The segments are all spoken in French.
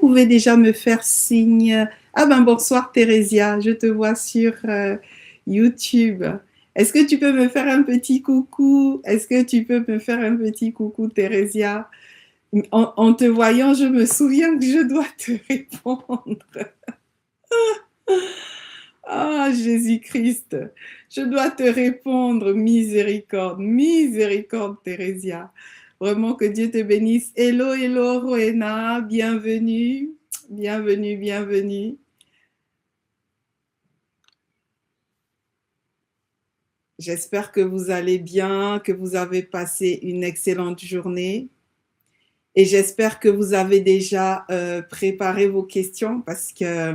pouvez déjà me faire signe? Ah ben bonsoir Thérésia, je te vois sur YouTube. Est-ce que tu peux me faire un petit coucou? Est-ce que tu peux me faire un petit coucou Thérésia? En te voyant, je me souviens que je dois te répondre. Ah, Jésus-Christ, je dois te répondre, miséricorde, miséricorde, Thérésia. Vraiment que Dieu te bénisse. Hello, hello, Rowena, bienvenue, bienvenue, bienvenue. J'espère que vous allez bien, que vous avez passé une excellente journée. Et j'espère que vous avez déjà préparé vos questions parce que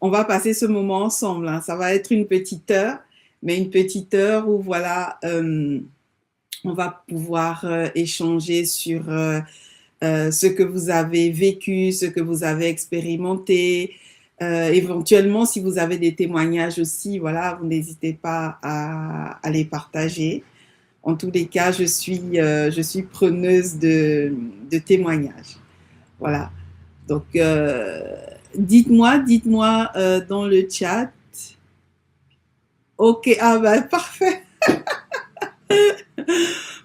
on va passer ce moment ensemble. Hein. Ça va être une petite heure, mais une petite heure où voilà, on va pouvoir échanger sur ce que vous avez vécu, ce que vous avez expérimenté. Éventuellement, si vous avez des témoignages aussi, voilà, vous n'hésitez pas à les partager. En tous les cas, je suis preneuse de témoignages. Voilà. Donc, dites-moi dans le chat. Ok, ah ben parfait.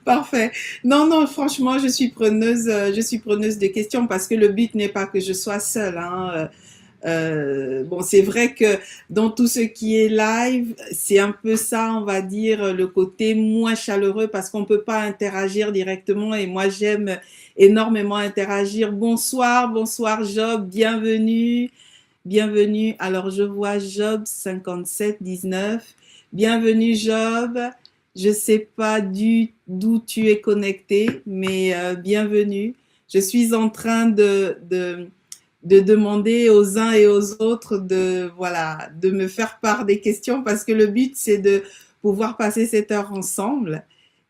Parfait. Non, non, franchement, je suis preneuse de questions parce que le but n'est pas que je sois seule. Hein. Bon, c'est vrai que dans tout ce qui est live, c'est un peu ça, on va dire, le côté moins chaleureux parce qu'on peut pas interagir directement et moi, j'aime énormément interagir. Bonsoir, bonsoir Job, bienvenue, bienvenue. Alors, je vois Job 5719. Bienvenue Job. Je sais pas d'où tu es connecté, mais bienvenue. Je suis en train de demander aux uns et aux autres de, voilà, de me faire part des questions parce que le but, c'est de pouvoir passer cette heure ensemble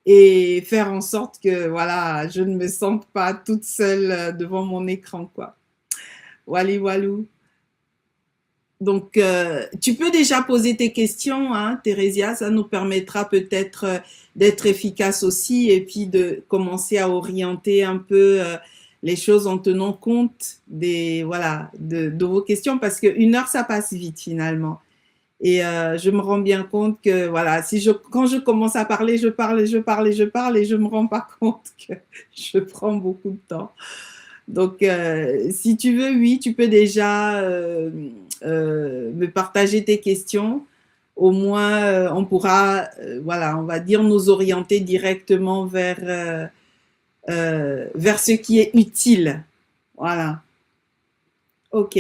et faire en sorte que, voilà, je ne me sente pas toute seule devant mon écran, quoi. Wally Walou. Donc, tu peux déjà poser tes questions, hein, Thérésia, ça nous permettra peut-être d'être efficace aussi et puis de commencer à orienter un peu les choses en tenant compte des, voilà, de vos questions parce qu'une heure, ça passe vite finalement. Et je me rends bien compte que, voilà, quand je commence à parler, je parle et je parle et je parle et je me rends pas compte que je prends beaucoup de temps. Donc, si tu veux, oui, tu peux déjà me partager tes questions. Au moins, on pourra, voilà, on va dire, nous orienter directement vers ce qui est utile. Voilà. OK.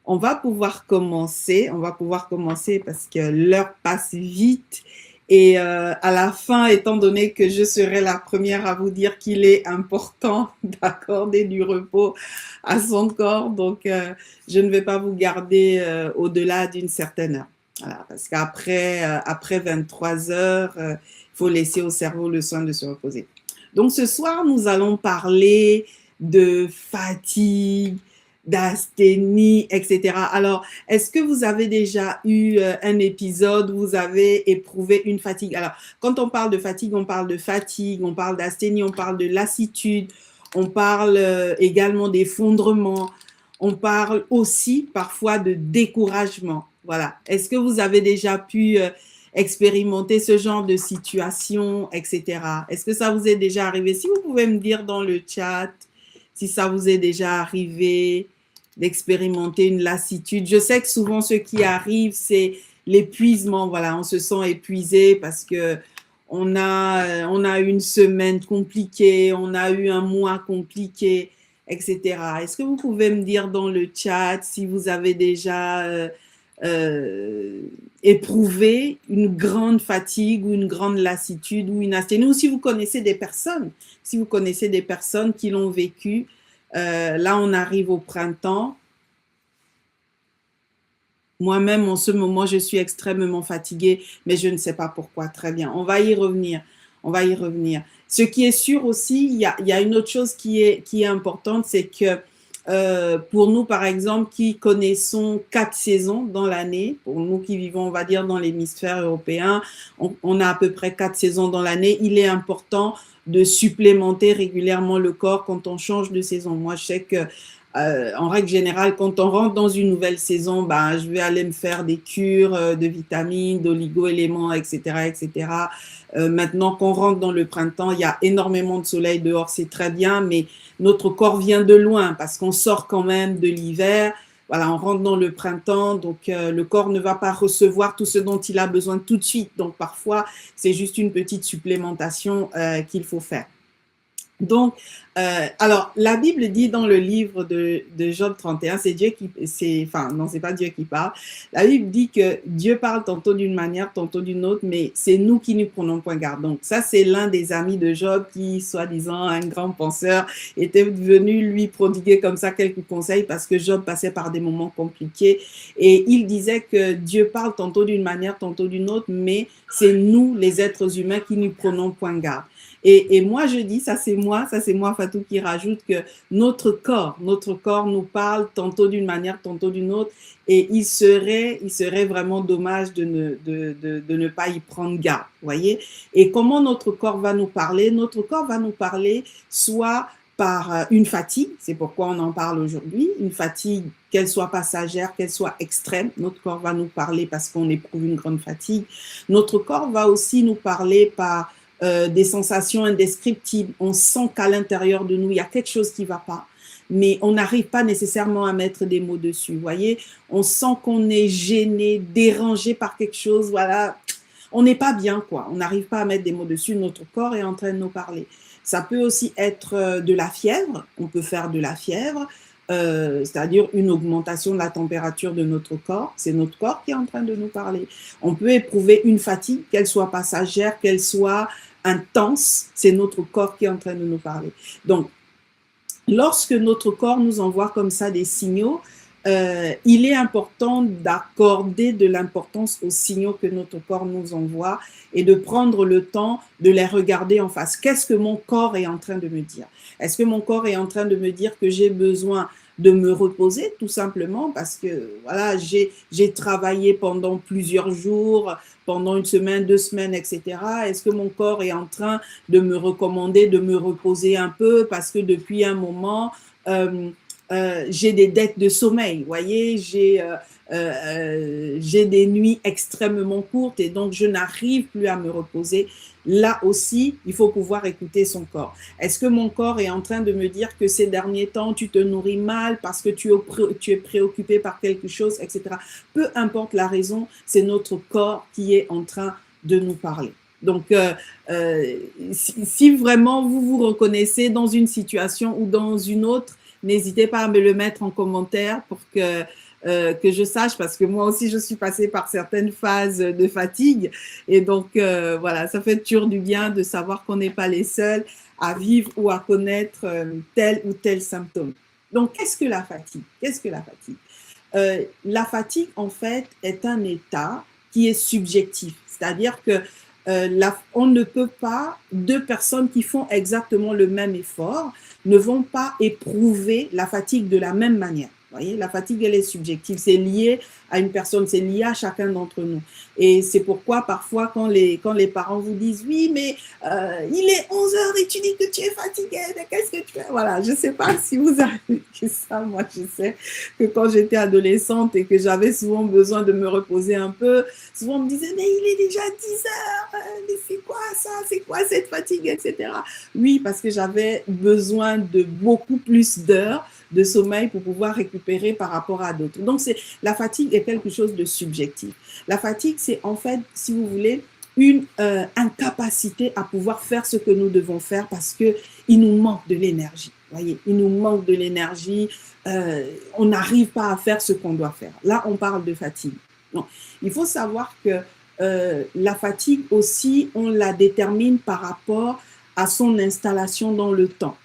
On va pouvoir commencer. On va pouvoir commencer parce que l'heure passe vite. Et à la fin, étant donné que je serai la première à vous dire qu'il est important d'accorder du repos à son corps, donc je ne vais pas vous garder au-delà d'une certaine heure. Voilà, parce qu'après après 23 heures, il faut laisser au cerveau le soin de se reposer. Donc ce soir, nous allons parler de fatigue, d'asthénie, etc. Alors, est-ce que vous avez déjà eu un épisode où vous avez éprouvé une fatigue? Alors, quand on parle de fatigue, on parle d'asthénie, on parle de lassitude, on parle également d'effondrement, on parle aussi parfois de découragement. Voilà. Est-ce que vous avez déjà pu expérimenter ce genre de situation, etc. Est-ce que ça vous est déjà arrivé? Si vous pouvez me dire dans le chat si ça vous est déjà arrivé d'expérimenter une lassitude. Je sais que souvent ce qui arrive, c'est l'épuisement. Voilà, on se sent épuisé parce que on a une semaine compliquée, on a eu un mois compliqué, etc. Est-ce que vous pouvez me dire dans le chat si vous avez déjà éprouvé une grande fatigue ou une grande lassitude ou une asthénie, ou si vous connaissez des personnes, qui l'ont vécu. Là, on arrive au printemps. Moi-même, en ce moment, je suis extrêmement fatiguée, mais je ne sais pas pourquoi. Très bien, on va y revenir. Ce qui est sûr aussi, il y a une autre chose qui est importante, c'est que pour nous, par exemple, qui connaissons 4 saisons dans l'année, pour nous qui vivons, on va dire, dans l'hémisphère européen, on a à peu près 4 saisons dans l'année. Il est important de supplémenter régulièrement le corps quand on change de saison. Moi, je sais que en règle générale, quand on rentre dans une nouvelle saison, ben, je vais aller me faire des cures de vitamines, d'oligo-éléments, etc., etc. Maintenant qu'on rentre dans le printemps, il y a énormément de soleil dehors, c'est très bien, mais notre corps vient de loin parce qu'on sort quand même de l'hiver. Voilà, on rentre dans le printemps, donc le corps ne va pas recevoir tout ce dont il a besoin tout de suite. Donc parfois, c'est juste une petite supplémentation qu'il faut faire. Donc, alors, la Bible dit dans le livre de Job 31, c'est Dieu qui, enfin, non, c'est pas Dieu qui parle. La Bible dit que Dieu parle tantôt d'une manière, tantôt d'une autre, mais c'est nous qui nous prenons point garde. Donc, ça, c'est l'un des amis de Job qui, soi-disant, un grand penseur, était venu lui prodiguer comme ça quelques conseils parce que Job passait par des moments compliqués et il disait que Dieu parle tantôt d'une manière, tantôt d'une autre, mais c'est nous, les êtres humains, qui nous prenons point garde. Et moi, je dis, ça c'est moi, Fatou, qui rajoute que notre corps nous parle tantôt d'une manière, tantôt d'une autre, et il serait vraiment dommage de ne pas y prendre garde, voyez. Et comment notre corps va nous parler? Notre corps va nous parler soit par une fatigue, c'est pourquoi on en parle aujourd'hui, une fatigue, qu'elle soit passagère, qu'elle soit extrême, notre corps va nous parler parce qu'on éprouve une grande fatigue. Notre corps va aussi nous parler par des sensations indescriptibles. On sent qu'à l'intérieur de nous, il y a quelque chose qui ne va pas, mais on n'arrive pas nécessairement à mettre des mots dessus. Vous voyez, on sent qu'on est gêné, dérangé par quelque chose. Voilà, on n'est pas bien, quoi. On n'arrive pas à mettre des mots dessus. Notre corps est en train de nous parler. Ça peut aussi être de la fièvre. On peut faire de la fièvre. C'est-à-dire une augmentation de la température de notre corps. C'est notre corps qui est en train de nous parler. On peut éprouver une fatigue, qu'elle soit passagère, qu'elle soit intense. C'est notre corps qui est en train de nous parler. Donc, lorsque notre corps nous envoie comme ça des signaux, il est important d'accorder de l'importance aux signaux que notre corps nous envoie et de prendre le temps de les regarder en face. Qu'est-ce que mon corps est en train de me dire? Est-ce que mon corps est en train de me dire que j'ai besoin de me reposer, tout simplement, parce que voilà, j'ai travaillé pendant plusieurs jours, pendant une semaine, 2 semaines, etc. Est-ce que mon corps est en train de me recommander de me reposer un peu parce que depuis un moment, j'ai des dettes de sommeil, vous voyez, j'ai des nuits extrêmement courtes et donc je n'arrive plus à me reposer. Là aussi, il faut pouvoir écouter son corps. Est-ce que mon corps est en train de me dire que ces derniers temps, tu te nourris mal parce que tu es préoccupé par quelque chose, etc. Peu importe la raison, c'est notre corps qui est en train de nous parler. Donc, si vraiment vous vous reconnaissez dans une situation ou dans une autre, n'hésitez pas à me le mettre en commentaire pour que je sache, parce que moi aussi, je suis passée par certaines phases de fatigue. Et donc, voilà, ça fait toujours du bien de savoir qu'on n'est pas les seuls à vivre ou à connaître tel ou tel symptôme. Donc, qu'est-ce que la fatigue? Qu'est-ce que la fatigue? La fatigue, en fait, est un état qui est subjectif. C'est-à-dire que on ne peut pas, 2 personnes qui font exactement le même effort ne vont pas éprouver la fatigue de la même manière. Vous voyez, la fatigue, elle est subjective. C'est lié à une personne, c'est lié à chacun d'entre nous. Et c'est pourquoi parfois, quand les parents vous disent « Oui, mais il est 11 heures et tu dis que tu es fatigué, mais qu'est-ce que tu fais ?» Voilà, je ne sais pas si vous avez vécu ça. Moi, je sais que quand j'étais adolescente et que j'avais souvent besoin de me reposer un peu, souvent on me disait « Mais il est déjà 10 heures, mais c'est quoi ça? C'est quoi cette fatigue, etc. » Oui, parce que j'avais besoin de beaucoup plus d'heures de sommeil pour pouvoir récupérer par rapport à d'autres. Donc, la fatigue est quelque chose de subjectif. La fatigue, c'est en fait, si vous voulez, une incapacité à pouvoir faire ce que nous devons faire parce qu'il nous manque de l'énergie. Voyez, il nous manque de l'énergie, on n'arrive pas à faire ce qu'on doit faire. Là, on parle de fatigue. Non. Il faut savoir que la fatigue aussi, on la détermine par rapport à son installation dans le temps.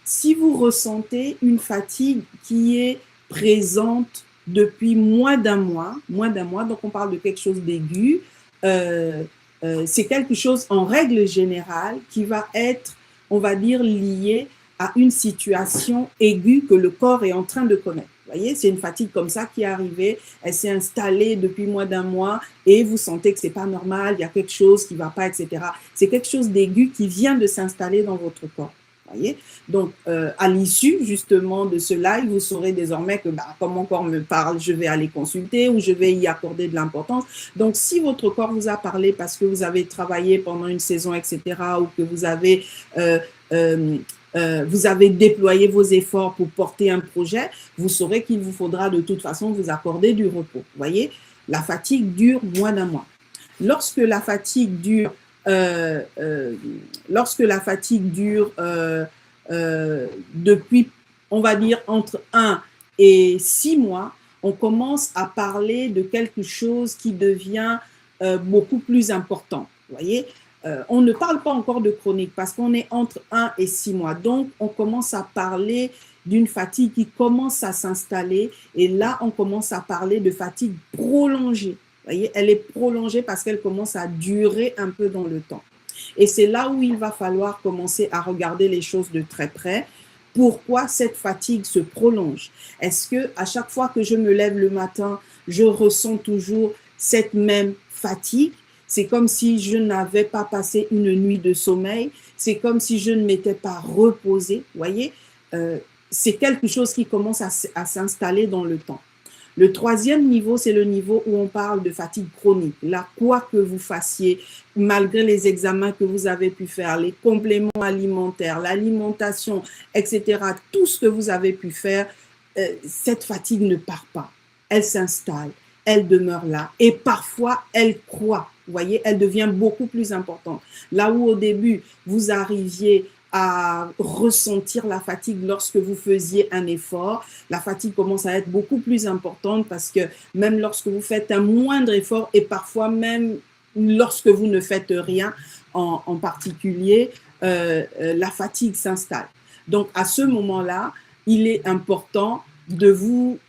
Si vous ressentez une fatigue qui est présente depuis moins d'un mois, donc on parle de quelque chose d'aigu, c'est quelque chose en règle générale qui va être, on va dire, lié à une situation aiguë que le corps est en train de connaître. Vous voyez, c'est une fatigue comme ça qui est arrivée, elle s'est installée depuis moins d'un mois et vous sentez que c'est pas normal, il y a quelque chose qui va pas, etc. C'est quelque chose d'aigu qui vient de s'installer dans votre corps. Voyez, donc, à l'issue justement de ce live, vous saurez désormais que comme mon corps me parle, je vais aller consulter ou je vais y accorder de l'importance. Donc, si votre corps vous a parlé parce que vous avez travaillé pendant une saison, etc., ou que vous avez déployé vos efforts pour porter un projet, vous saurez qu'il vous faudra de toute façon vous accorder du repos. Vous voyez, la fatigue dure moins d'un mois. Lorsque la fatigue dure depuis, on va dire, entre 1 et 6 mois, on commence à parler de quelque chose qui devient beaucoup plus important. Vous voyez, on ne parle pas encore de chronique parce qu'on est entre 1 et 6 mois. Donc, on commence à parler d'une fatigue qui commence à s'installer et là, on commence à parler de fatigue prolongée. Vous voyez, elle est prolongée parce qu'elle commence à durer un peu dans le temps. Et c'est là où il va falloir commencer à regarder les choses de très près. Pourquoi cette fatigue se prolonge? Est-ce que à chaque fois que je me lève le matin, je ressens toujours cette même fatigue? C'est comme si je n'avais pas passé une nuit de sommeil. C'est comme si je ne m'étais pas reposée. Vous voyez, c'est quelque chose qui commence à s'installer dans le temps. Le troisième niveau, c'est le niveau où on parle de fatigue chronique. Là, quoi que vous fassiez, malgré les examens que vous avez pu faire, les compléments alimentaires, l'alimentation, etc., tout ce que vous avez pu faire, cette fatigue ne part pas. Elle s'installe, elle demeure là et parfois, elle croît. Vous voyez, elle devient beaucoup plus importante. Là où au début, vous arriviez à ressentir la fatigue lorsque vous faisiez un effort. La fatigue commence à être beaucoup plus importante parce que même lorsque vous faites un moindre effort et parfois même lorsque vous ne faites rien en particulier, la fatigue s'installe. Donc à ce moment-là, il est important de vous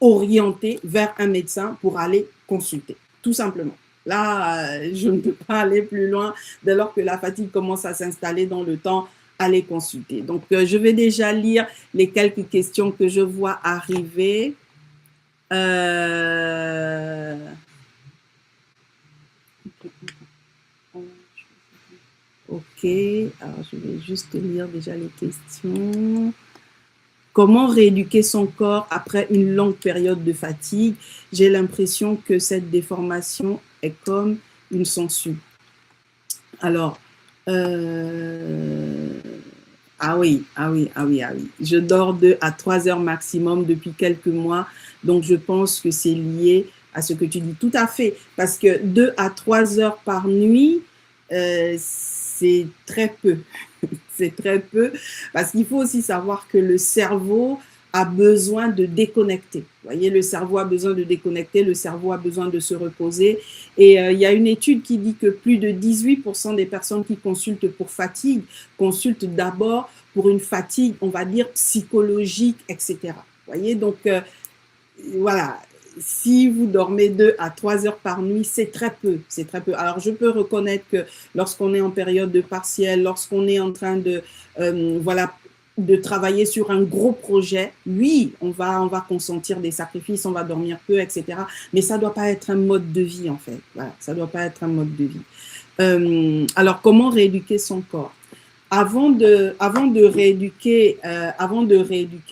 orienter vers un médecin pour aller consulter, tout simplement. Là, je ne peux pas aller plus loin dès lors que la fatigue commence à s'installer dans le temps, allez consulter. Donc, je vais déjà lire les quelques questions que je vois arriver. Ok, alors je vais juste lire déjà les questions. Comment rééduquer son corps après une longue période de fatigue? J'ai l'impression que cette déformation est comme une sangsue. Alors, ah oui. Je dors 2 à 3 heures maximum depuis quelques mois, donc je pense que c'est lié à ce que tu dis. Tout à fait, parce que 2 à 3 heures par nuit, c'est très peu. C'est très peu, parce qu'il faut aussi savoir que le cerveau a besoin de déconnecter. Vous voyez, le cerveau a besoin de déconnecter, le cerveau a besoin de se reposer. Et il y a une étude qui dit que plus de 18% des personnes qui consultent pour fatigue consultent d'abord pour une fatigue, on va dire, psychologique, etc. Vous voyez, donc voilà. Si vous dormez 2 à 3 heures par nuit, c'est très peu, c'est très peu. Alors, je peux reconnaître que lorsqu'on est en période de partiel, lorsqu'on est en train de, de travailler sur un gros projet, oui, on va consentir des sacrifices, on va dormir peu, etc. Mais ça ne doit pas être un mode de vie, en fait. Voilà, ça ne doit pas être un mode de vie. Alors, comment rééduquer son corps? Avant de rééduquer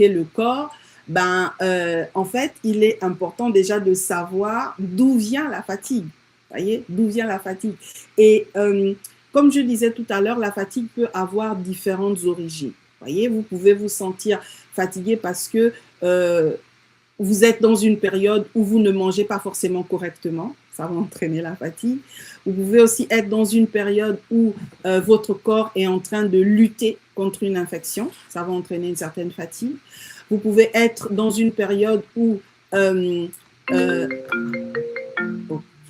le corps, en fait, il est important déjà de savoir d'où vient la fatigue. Vous voyez, d'où vient la fatigue. Et comme je disais tout à l'heure, la fatigue peut avoir différentes origines. Vous voyez, vous pouvez vous sentir fatigué parce que vous êtes dans une période où vous ne mangez pas forcément correctement. Ça va entraîner la fatigue. Vous pouvez aussi être dans une période où votre corps est en train de lutter contre une infection. Ça va entraîner une certaine fatigue. Vous pouvez être dans une période où... ok,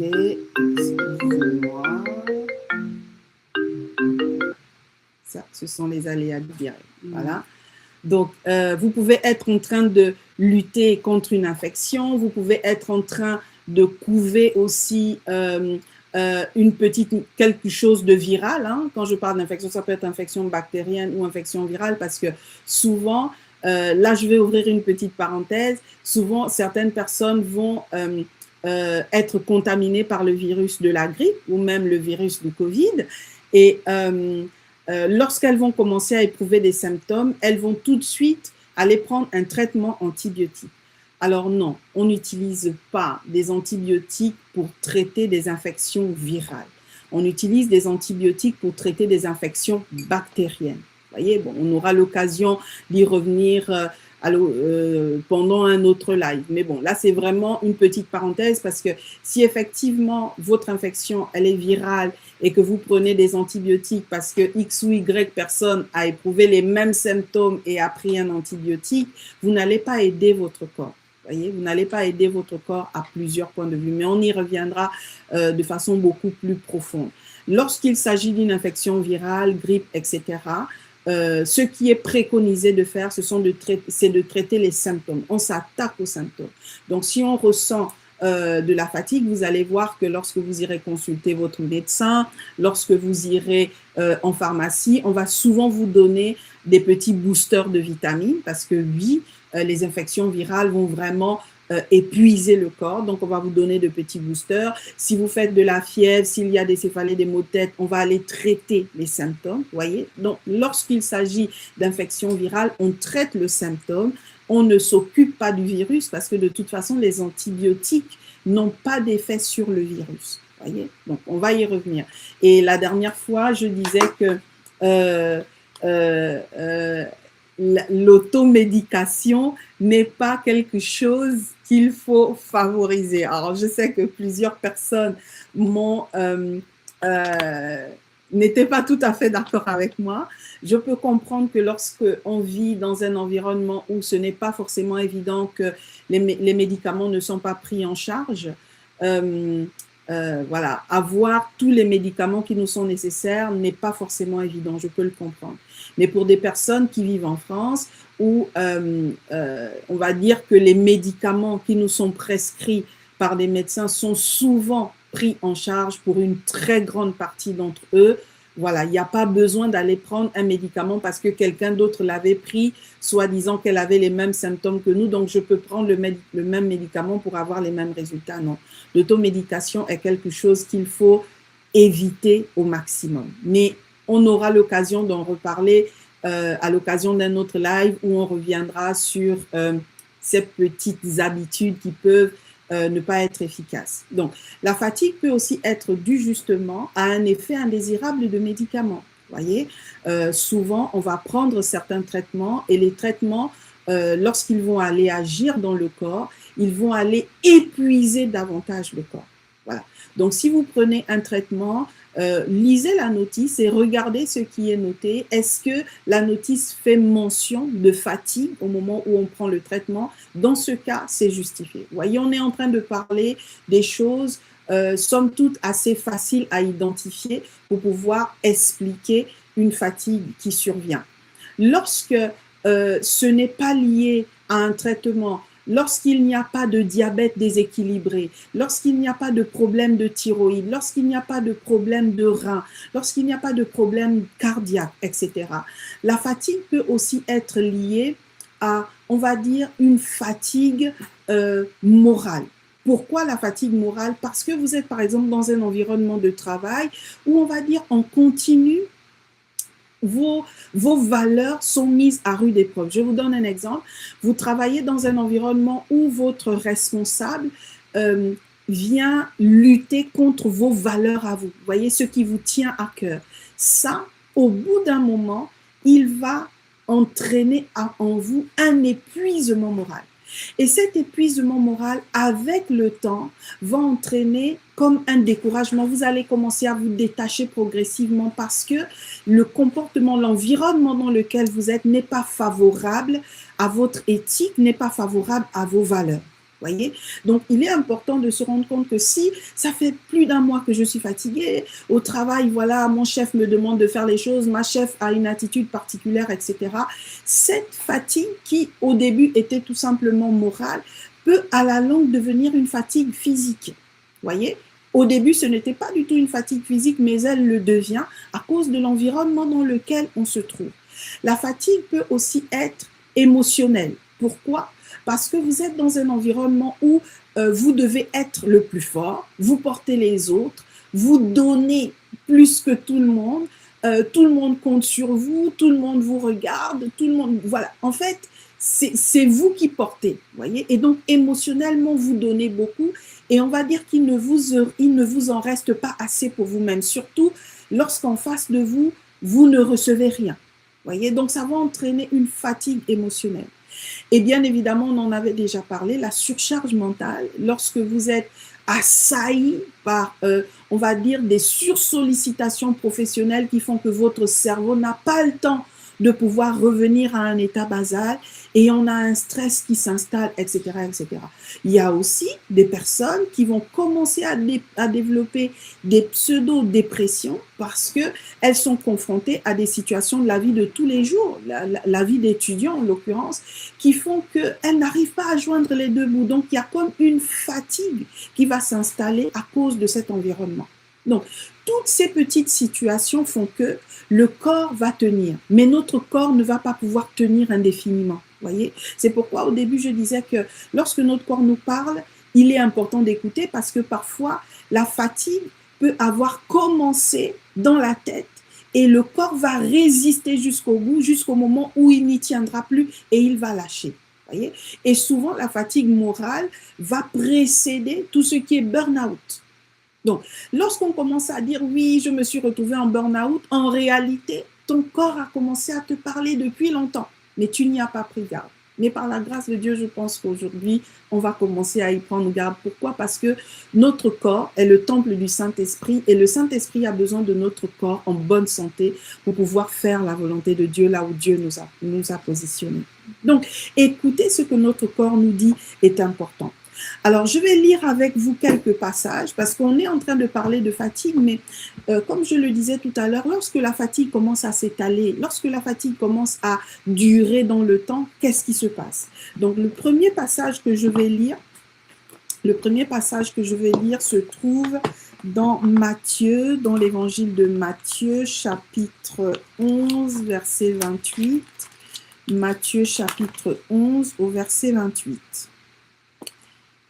excusez-moi. Ça, ce sont les aléas du direct. Voilà. Donc, vous pouvez être en train de lutter contre une infection. Vous pouvez être en train de couver aussi quelque chose de viral. Hein. Quand je parle d'infection, ça peut être infection bactérienne ou infection virale parce que souvent... là, je vais ouvrir une petite parenthèse. Souvent, certaines personnes vont être contaminées par le virus de la grippe ou même le virus du Covid. Et lorsqu'elles vont commencer à éprouver des symptômes, elles vont tout de suite aller prendre un traitement antibiotique. Alors non, on n'utilise pas des antibiotiques pour traiter des infections virales. On utilise des antibiotiques pour traiter des infections bactériennes. Vous voyez, bon, on aura l'occasion d'y revenir pendant un autre live. Mais bon, là, c'est vraiment une petite parenthèse parce que si effectivement votre infection, elle est virale et que vous prenez des antibiotiques parce que X ou Y personne a éprouvé les mêmes symptômes et a pris un antibiotique, vous n'allez pas aider votre corps. Voyez, vous n'allez pas aider votre corps à plusieurs points de vue, mais on y reviendra de façon beaucoup plus profonde. Lorsqu'il s'agit d'une infection virale, grippe, etc., ce qui est préconisé de faire, c'est de traiter les symptômes. On s'attaque aux symptômes. Donc, si on ressent de la fatigue, vous allez voir que lorsque vous irez consulter votre médecin, lorsque vous irez en pharmacie, on va souvent vous donner des petits boosters de vitamines parce que oui, les infections virales vont vraiment épuiser le corps. Donc, on va vous donner de petits boosters. Si vous faites de la fièvre, s'il y a des céphalées, des maux de tête, on va aller traiter les symptômes. Voyez. Donc, lorsqu'il s'agit d'infection virale, on traite le symptôme. On ne s'occupe pas du virus parce que de toute façon, les antibiotiques n'ont pas d'effet sur le virus. Voyez. Donc, on va y revenir. Et la dernière fois, je disais que l'automédication n'est pas quelque chose qu'il faut favoriser. Alors, je sais que plusieurs personnes n'étaient pas tout à fait d'accord avec moi. Je peux comprendre que lorsque on vit dans un environnement où ce n'est pas forcément évident que les médicaments ne sont pas pris en charge, voilà, avoir tous les médicaments qui nous sont nécessaires n'est pas forcément évident, je peux le comprendre. Mais pour des personnes qui vivent en France, où on va dire que les médicaments qui nous sont prescrits par des médecins sont souvent pris en charge pour une très grande partie d'entre eux, voilà, il n'y a pas besoin d'aller prendre un médicament parce que quelqu'un d'autre l'avait pris, soi-disant qu'elle avait les mêmes symptômes que nous, donc je peux prendre le même médicament pour avoir les mêmes résultats. Non, l'automédication est quelque chose qu'il faut éviter au maximum. Mais on aura l'occasion d'en reparler à l'occasion d'un autre live où on reviendra sur ces petites habitudes qui peuvent ne pas être efficaces. Donc, la fatigue peut aussi être due justement à un effet indésirable de médicaments. Vous voyez, souvent, on va prendre certains traitements et les traitements, lorsqu'ils vont aller agir dans le corps, ils vont aller épuiser davantage le corps. Voilà. Donc, si vous prenez un traitement, lisez la notice et regardez ce qui est noté. Est-ce que la notice fait mention de fatigue au moment où on prend le traitement? Dans ce cas, c'est justifié. Vous voyez, on est en train de parler des choses, somme toute, assez faciles à identifier pour pouvoir expliquer une fatigue qui survient. Lorsque ce n'est pas lié à un traitement, lorsqu'il n'y a pas de diabète déséquilibré, lorsqu'il n'y a pas de problème de thyroïde, lorsqu'il n'y a pas de problème de rein, lorsqu'il n'y a pas de problème cardiaque, etc. La fatigue peut aussi être liée à, on va dire, une fatigue morale. Pourquoi la fatigue morale? Parce que vous êtes, par exemple, dans un environnement de travail où, on va dire, en continu, vos valeurs sont mises à rude épreuve. Je vous donne un exemple. Vous travaillez dans un environnement où votre responsable vient lutter contre vos valeurs à vous. Vous voyez, ce qui vous tient à cœur. Ça, au bout d'un moment, il va entraîner en vous un épuisement moral. Et cet épuisement moral, avec le temps, va entraîner comme un découragement. Vous allez commencer à vous détacher progressivement parce que le comportement, l'environnement dans lequel vous êtes n'est pas favorable à votre éthique, n'est pas favorable à vos valeurs. Voyez? Donc, il est important de se rendre compte que si ça fait plus d'un mois que je suis fatiguée, au travail, voilà, mon chef me demande de faire les choses, ma chef a une attitude particulière, etc. Cette fatigue qui, au début, était tout simplement morale, peut à la longue devenir une fatigue physique. Voyez? Au début, ce n'était pas du tout une fatigue physique, mais elle le devient à cause de l'environnement dans lequel on se trouve. La fatigue peut aussi être émotionnelle. Pourquoi? Parce que vous êtes dans un environnement où vous devez être le plus fort, vous portez les autres, vous donnez plus que tout le monde, tout le monde compte sur vous, tout le monde vous regarde, tout le monde, voilà. En fait, c'est vous qui portez, voyez. Et donc, émotionnellement, vous donnez beaucoup. Et on va dire qu'il il ne vous en reste pas assez pour vous-même, surtout lorsqu'en face de vous, vous ne recevez rien. Voyez, donc ça va entraîner une fatigue émotionnelle. Et bien évidemment, on en avait déjà parlé, la surcharge mentale, lorsque vous êtes assailli par, on va dire, des sursollicitations professionnelles qui font que votre cerveau n'a pas le temps de pouvoir revenir à un état basal et on a un stress qui s'installe, etc., etc. Il y a aussi des personnes qui vont commencer à développer des pseudo-dépressions parce qu'elles sont confrontées à des situations de la vie de tous les jours, la vie d'étudiants en l'occurrence, qui font qu'elles n'arrivent pas à joindre les deux bouts. Donc, il y a comme une fatigue qui va s'installer à cause de cet environnement. Donc, toutes ces petites situations font que le corps va tenir, mais notre corps ne va pas pouvoir tenir indéfiniment. Voyez, c'est pourquoi au début je disais que lorsque notre corps nous parle, il est important d'écouter parce que parfois la fatigue peut avoir commencé dans la tête et le corps va résister jusqu'au bout, jusqu'au moment où il n'y tiendra plus et il va lâcher. Voyez, et souvent la fatigue morale va précéder tout ce qui est burn-out. Donc, lorsqu'on commence à dire oui, je me suis retrouvé en burn-out, en réalité, ton corps a commencé à te parler depuis longtemps, mais tu n'y as pas pris garde. Mais par la grâce de Dieu, je pense qu'aujourd'hui, on va commencer à y prendre garde. Pourquoi? Parce que notre corps est le temple du Saint-Esprit et le Saint-Esprit a besoin de notre corps en bonne santé pour pouvoir faire la volonté de Dieu là où Dieu nous a positionnés. Donc, écouter ce que notre corps nous dit est important. Alors, je vais lire avec vous quelques passages parce qu'on est en train de parler de fatigue, mais comme je le disais tout à l'heure, lorsque la fatigue commence à s'étaler, lorsque la fatigue commence à durer dans le temps, qu'est-ce qui se passe? Donc, le premier passage que je vais lire se trouve dans Matthieu, dans l'évangile de Matthieu, chapitre 11, verset 28. Matthieu, chapitre 11, au verset 28.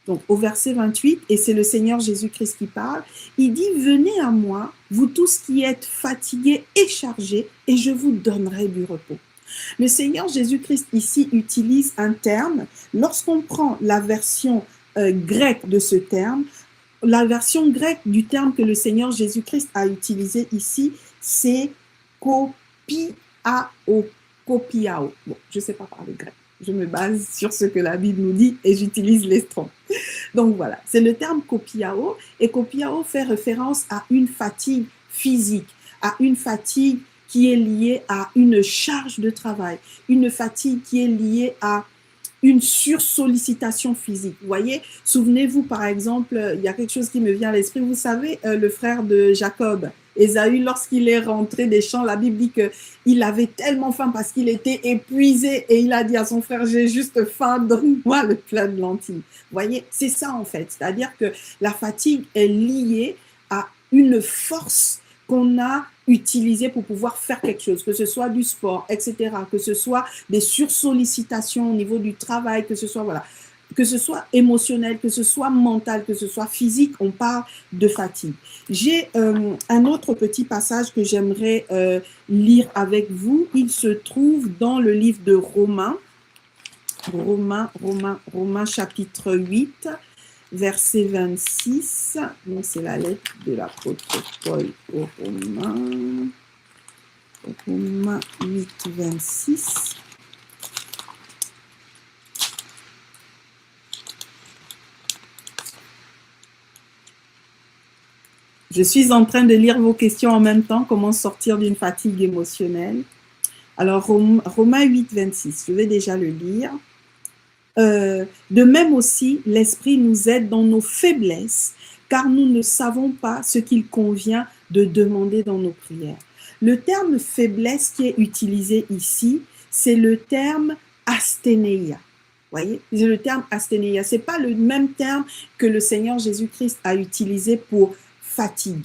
Donc, au verset 28, et c'est le Seigneur Jésus-Christ qui parle, il dit « Venez à moi, vous tous qui êtes fatigués et chargés, et je vous donnerai du repos. » Le Seigneur Jésus-Christ ici utilise un terme, lorsqu'on prend la version grecque de ce terme, la version grecque du terme que le Seigneur Jésus-Christ a utilisé ici, c'est kopiao. Kopiao. Bon, je ne sais pas parler grec. Je me base sur ce que la Bible nous dit et j'utilise l'estron. Donc voilà, c'est le terme kopiao et kopiao fait référence à une fatigue physique, à une fatigue qui est liée à une charge de travail, une fatigue qui est liée à une sursollicitation physique. Vous voyez, souvenez-vous par exemple, il y a quelque chose qui me vient à l'esprit, vous savez, le frère de Jacob, Ésaü, lorsqu'il est rentré des champs, la Bible dit qu'il avait tellement faim parce qu'il était épuisé et il a dit à son frère, j'ai juste faim, donne-moi le plat de lentilles. Vous voyez, c'est ça en fait, c'est-à-dire que la fatigue est liée à une force qu'on a utilisée pour pouvoir faire quelque chose, que ce soit du sport, etc., que ce soit des sursollicitations au niveau du travail, que ce soit, voilà, que ce soit émotionnel, que ce soit mental, que ce soit physique, on parle de fatigue. J'ai un autre petit passage que j'aimerais lire avec vous. Il se trouve dans le livre de Romains, chapitre 8, verset 26. Donc, c'est la lettre de l'apôtre Paul aux Romains. Romains 8, 26. Je suis en train de lire vos questions en même temps, comment sortir d'une fatigue émotionnelle. Alors, Romains 8, 26, je vais déjà le lire. De même aussi, l'Esprit nous aide dans nos faiblesses, car nous ne savons pas ce qu'il convient de demander dans nos prières. Le terme faiblesse qui est utilisé ici, c'est le terme asthénéia. Voyez, c'est le terme asthénéia. Ce n'est pas le même terme que le Seigneur Jésus-Christ a utilisé pour fatigue.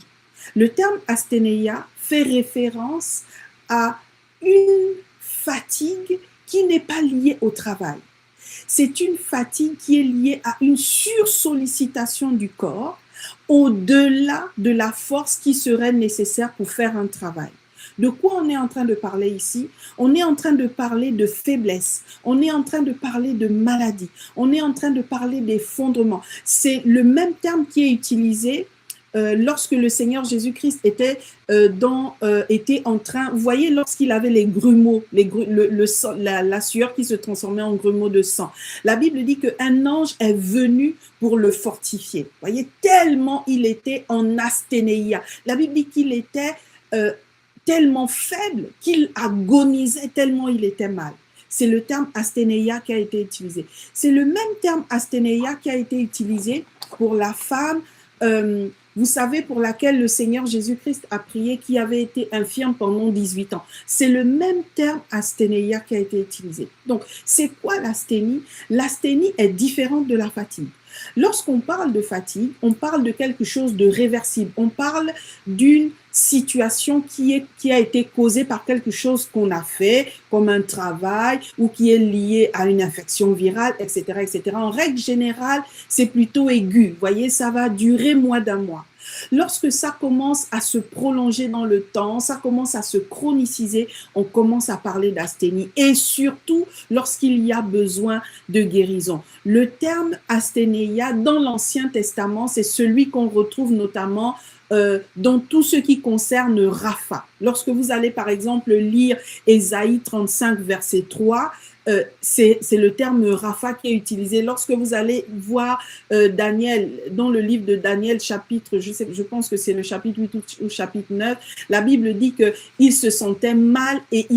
Le terme asthénéia fait référence à une fatigue qui n'est pas liée au travail. C'est une fatigue qui est liée à une sursollicitation du corps au-delà de la force qui serait nécessaire pour faire un travail. De quoi on est en train de parler ici? On est en train de parler de faiblesse, on est en train de parler de maladie, on est en train de parler d'effondrement. C'est le même terme qui est utilisé lorsque le Seigneur Jésus-Christ était en train, vous voyez, lorsqu'il avait les grumeaux, la sueur qui se transformait en grumeaux de sang. La Bible dit qu'un ange est venu pour le fortifier. Vous voyez, tellement il était en asthénéia. La Bible dit qu'il était tellement faible qu'il agonisait tellement il était mal. C'est le terme asthénéia qui a été utilisé. C'est le même terme asthénéia qui a été utilisé pour la femme vous savez, pour laquelle le Seigneur Jésus-Christ a prié, qui avait été infirme pendant 18 ans. C'est le même terme asthénéia qui a été utilisé. Donc, c'est quoi l'asthénie? L'asthénie est différente de la fatigue. Lorsqu'on parle de fatigue, on parle de quelque chose de réversible. On parle d'une situation qui a été causée par quelque chose qu'on a fait, comme un travail, ou qui est lié à une infection virale, etc., etc. En règle générale, c'est plutôt aigu. Vous voyez, ça va durer moins d'un mois. Lorsque ça commence à se prolonger dans le temps, ça commence à se chroniciser, on commence à parler d'asthénie, et surtout lorsqu'il y a besoin de guérison. Le terme asthénéia dans l'Ancien Testament, c'est celui qu'on retrouve notamment dans tout ce qui concerne Rapha. Lorsque vous allez par exemple lire Ésaïe 35 verset 3, c'est le terme Rapha qui est utilisé. Lorsque vous allez voir Daniel, dans le livre de Daniel chapitre, je pense que c'est le chapitre 8 ou chapitre 9, la Bible dit qu'il se sentait mal et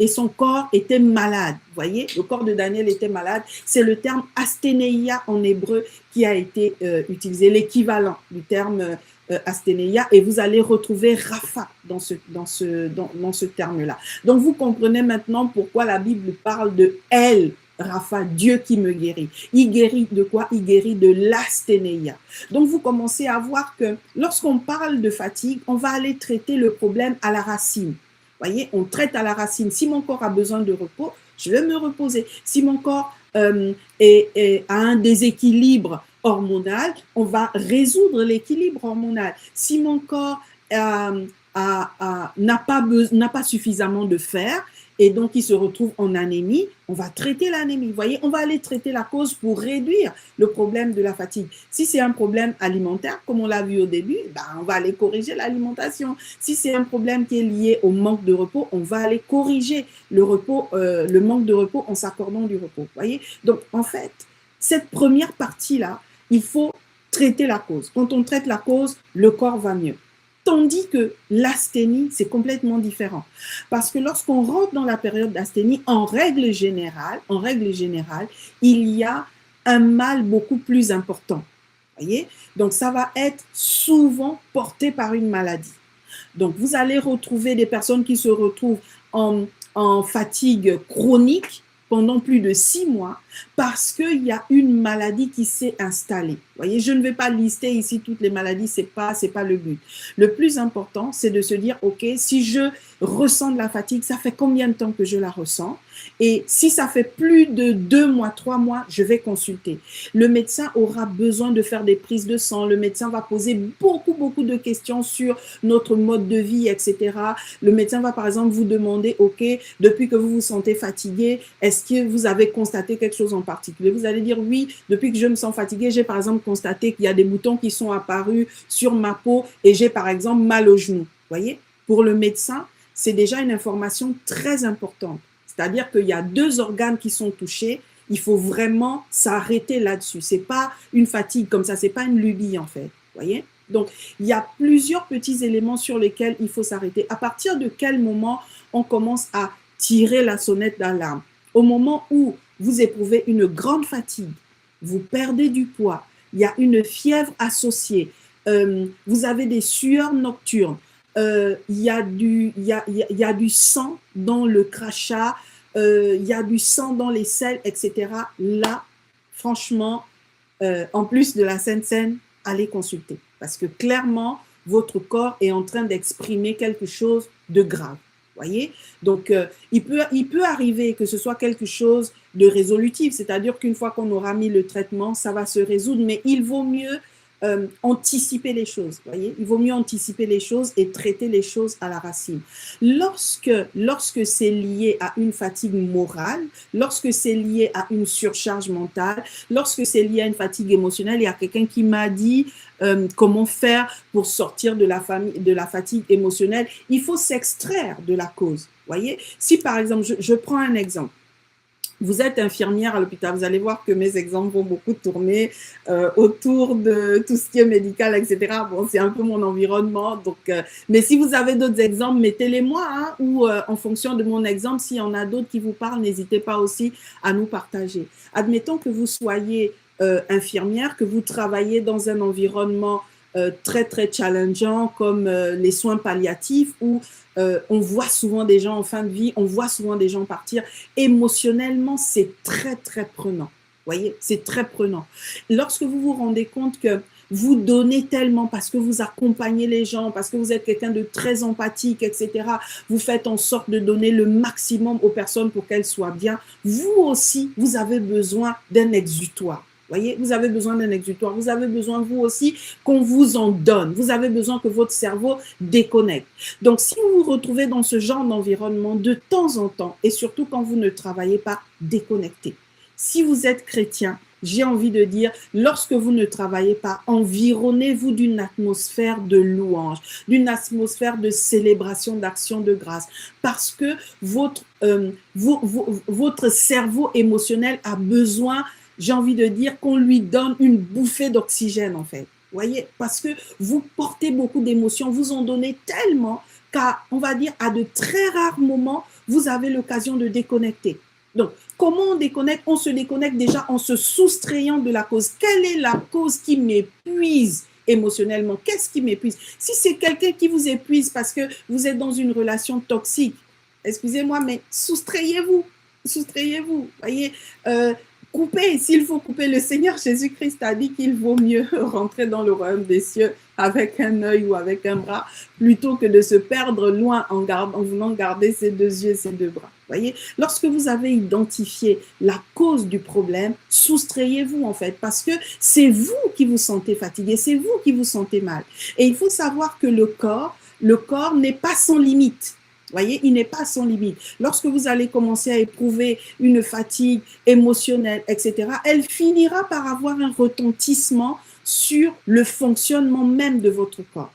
son corps était malade. Vous voyez, le corps de Daniel était malade. C'est le terme asthénéia en hébreu qui a été utilisé, l'équivalent du terme asthénéia, et vous allez retrouver Rapha dans ce terme-là. Donc vous comprenez maintenant pourquoi la Bible parle de El Rapha, Dieu qui me guérit. Il guérit de quoi? Il guérit de l'asthénéia. Donc vous commencez à voir que lorsqu'on parle de fatigue, on va aller traiter le problème à la racine. Vous voyez, on traite à la racine. Si mon corps a besoin de repos, je vais me reposer. Si mon corps a un déséquilibre hormonal, on va résoudre l'équilibre hormonal. Si mon corps n'a pas suffisamment de fer et donc il se retrouve en anémie, on va traiter l'anémie. Vous voyez, on va aller traiter la cause pour réduire le problème de la fatigue. Si c'est un problème alimentaire, comme on l'a vu au début, on va aller corriger l'alimentation. Si c'est un problème qui est lié au manque de repos, on va aller corriger le manque de repos en s'accordant du repos. Vous voyez, donc en fait, cette première partie-là, il faut traiter la cause. Quand on traite la cause, le corps va mieux. Tandis que l'asthénie, c'est complètement différent. Parce que lorsqu'on rentre dans la période d'asthénie, en règle générale, il y a un mal beaucoup plus important. Voyez? Donc, ça va être souvent porté par une maladie. Donc, vous allez retrouver des personnes qui se retrouvent en fatigue chronique pendant plus de 6 mois parce qu'il y a une maladie qui s'est installée. Vous voyez, je ne vais pas lister ici toutes les maladies, c'est pas le but. Le plus important, c'est de se dire, ok, si je ressens de la fatigue, ça fait combien de temps que je la ressens? Et si ça fait plus de 2 mois, 3 mois, je vais consulter. Le médecin aura besoin de faire des prises de sang. Le médecin va poser beaucoup de questions sur notre mode de vie, etc. Le médecin va par exemple vous demander, ok, depuis que vous vous sentez fatigué, est-ce que vous avez constaté quelque chose en particulier? Vous allez dire, oui, depuis que je me sens fatigué, j'ai par exemple constaté qu'il y a des boutons qui sont apparus sur ma peau et j'ai par exemple mal au genou. Vous voyez, pour le médecin, c'est déjà une information très importante. C'est-à-dire qu'il y a 2 organes qui sont touchés. Il faut vraiment s'arrêter là-dessus. C'est pas une fatigue comme ça, c'est pas une lubie en fait. Vous voyez? Donc, il y a plusieurs petits éléments sur lesquels il faut s'arrêter. À partir de quel moment on commence à tirer la sonnette d'alarme? Au moment où vous éprouvez une grande fatigue, vous perdez du poids, il y a une fièvre associée, vous avez des sueurs nocturnes, il y a du sang dans le crachat, il y a du sang dans les selles, etc. Là, franchement, en plus de la Sainte Seine, allez consulter. Parce que clairement, votre corps est en train d'exprimer quelque chose de grave. Voyez? Donc, il peut arriver que ce soit quelque chose de résolutif, c'est-à-dire qu'une fois qu'on aura mis le traitement, ça va se résoudre, mais il vaut mieux anticiper les choses. Voyez, il vaut mieux anticiper les choses et traiter les choses à la racine. Lorsque c'est lié à une fatigue morale, lorsque c'est lié à une surcharge mentale, lorsque c'est lié à une fatigue émotionnelle, il y a quelqu'un qui m'a dit comment faire pour sortir de la fatigue émotionnelle. Il faut s'extraire de la cause. Voyez, si par exemple, je prends un exemple. Vous êtes infirmière à l'hôpital, vous allez voir que mes exemples vont beaucoup tourner autour de tout ce qui est médical, etc. Bon, c'est un peu mon environnement. Donc, mais si vous avez d'autres exemples, mettez-les-moi, hein, ou en fonction de mon exemple, s'il y en a d'autres qui vous parlent, n'hésitez pas aussi à nous partager. Admettons que vous soyez infirmière, que vous travaillez dans un environnement très, très challengeant comme les soins palliatifs où on voit souvent des gens en fin de vie, on voit souvent des gens partir. Émotionnellement, c'est très, très prenant. Vous voyez, c'est très prenant. Lorsque vous vous rendez compte que vous donnez tellement parce que vous accompagnez les gens, parce que vous êtes quelqu'un de très empathique, etc., vous faites en sorte de donner le maximum aux personnes pour qu'elles soient bien, vous aussi, vous avez besoin d'un exutoire. Voyez, vous avez besoin d'un exutoire. Vous avez besoin, vous aussi, qu'on vous en donne. Vous avez besoin que votre cerveau déconnecte. Donc, si vous vous retrouvez dans ce genre d'environnement de temps en temps, et surtout quand vous ne travaillez pas, déconnectez. Si vous êtes chrétien, j'ai envie de dire, lorsque vous ne travaillez pas, environnez-vous d'une atmosphère de louange, d'une atmosphère de célébration, d'action de grâce, parce que votre cerveau émotionnel a besoin, j'ai envie de dire, qu'on lui donne une bouffée d'oxygène, en fait. Voyez, parce que vous portez beaucoup d'émotions, vous en donnez tellement qu'à, on va dire, à de très rares moments, vous avez l'occasion de déconnecter. Donc, comment on déconnecte? On se déconnecte déjà en se soustrayant de la cause. Quelle est la cause qui m'épuise émotionnellement? Qu'est-ce qui m'épuise? Si c'est quelqu'un qui vous épuise parce que vous êtes dans une relation toxique, excusez-moi, mais soustrayez-vous. Soustrayez-vous. Voyez, coupez, s'il faut couper. Le Seigneur Jésus-Christ a dit qu'il vaut mieux rentrer dans le royaume des cieux avec un œil ou avec un bras, plutôt que de se perdre loin en voulant garder ses deux yeux et ses deux bras. Voyez, lorsque vous avez identifié la cause du problème, soustrayez-vous en fait, parce que c'est vous qui vous sentez fatigué, c'est vous qui vous sentez mal. Et il faut savoir que le corps n'est pas sans limite. Voyez, il n'est pas sans limite. Lorsque vous allez commencer à éprouver une fatigue émotionnelle, etc., elle finira par avoir un retentissement sur le fonctionnement même de votre corps.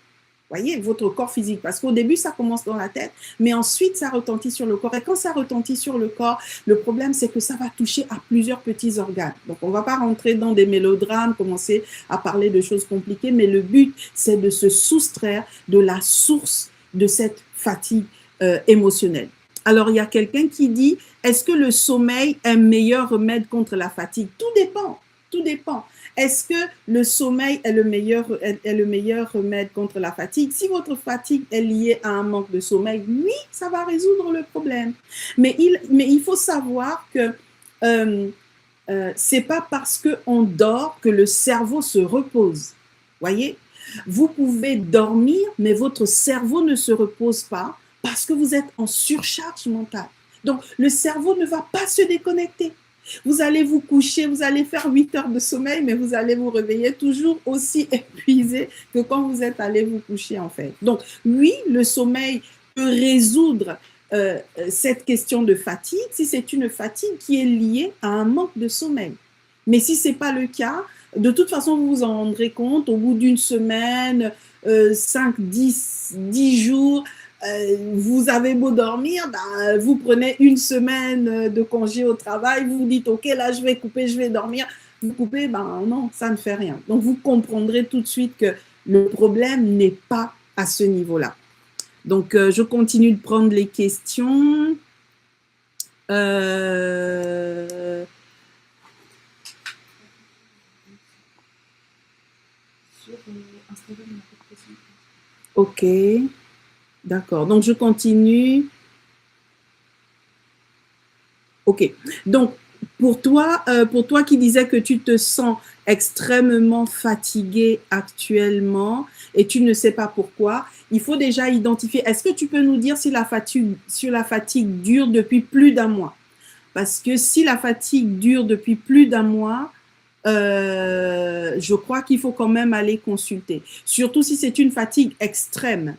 Voyez, votre corps physique. Parce qu'au début, ça commence dans la tête, mais ensuite, ça retentit sur le corps. Et quand ça retentit sur le corps, le problème, c'est que ça va toucher à plusieurs petits organes. Donc, on ne va pas rentrer dans des mélodrames, commencer à parler de choses compliquées, mais le but, c'est de se soustraire de la source de cette fatigue émotionnelle. Alors, il y a quelqu'un qui dit, est-ce que le sommeil est un meilleur remède contre la fatigue? Tout dépend, tout dépend. Est-ce que le sommeil est le meilleur remède contre la fatigue? Si votre fatigue est liée à un manque de sommeil, oui, ça va résoudre le problème. Mais il faut savoir que c'est pas parce qu'on dort que le cerveau se repose. Voyez? Vous pouvez dormir, mais votre cerveau ne se repose pas parce que vous êtes en surcharge mentale. Donc, le cerveau ne va pas se déconnecter. Vous allez vous coucher, vous allez faire 8 heures de sommeil, mais vous allez vous réveiller toujours aussi épuisé que quand vous êtes allé vous coucher, en fait. Donc, oui, le sommeil peut résoudre cette question de fatigue si c'est une fatigue qui est liée à un manque de sommeil. Mais si ce n'est pas le cas, de toute façon, vous vous en rendrez compte au bout d'une semaine, 5, 10 jours, vous avez beau dormir, vous prenez une semaine de congé au travail, vous vous dites, OK, là, je vais couper, je vais dormir. Vous coupez, non, ça ne fait rien. Donc, vous comprendrez tout de suite que le problème n'est pas à ce niveau-là. Donc, je continue de prendre les questions. OK. D'accord, donc je continue. Ok, donc pour toi qui disais que tu te sens extrêmement fatigué actuellement et tu ne sais pas pourquoi, il faut déjà identifier. Est-ce que tu peux nous dire si la fatigue dure depuis plus d'un mois? Parce que si la fatigue dure depuis plus d'un mois, je crois qu'il faut quand même aller consulter. Surtout si c'est une fatigue extrême.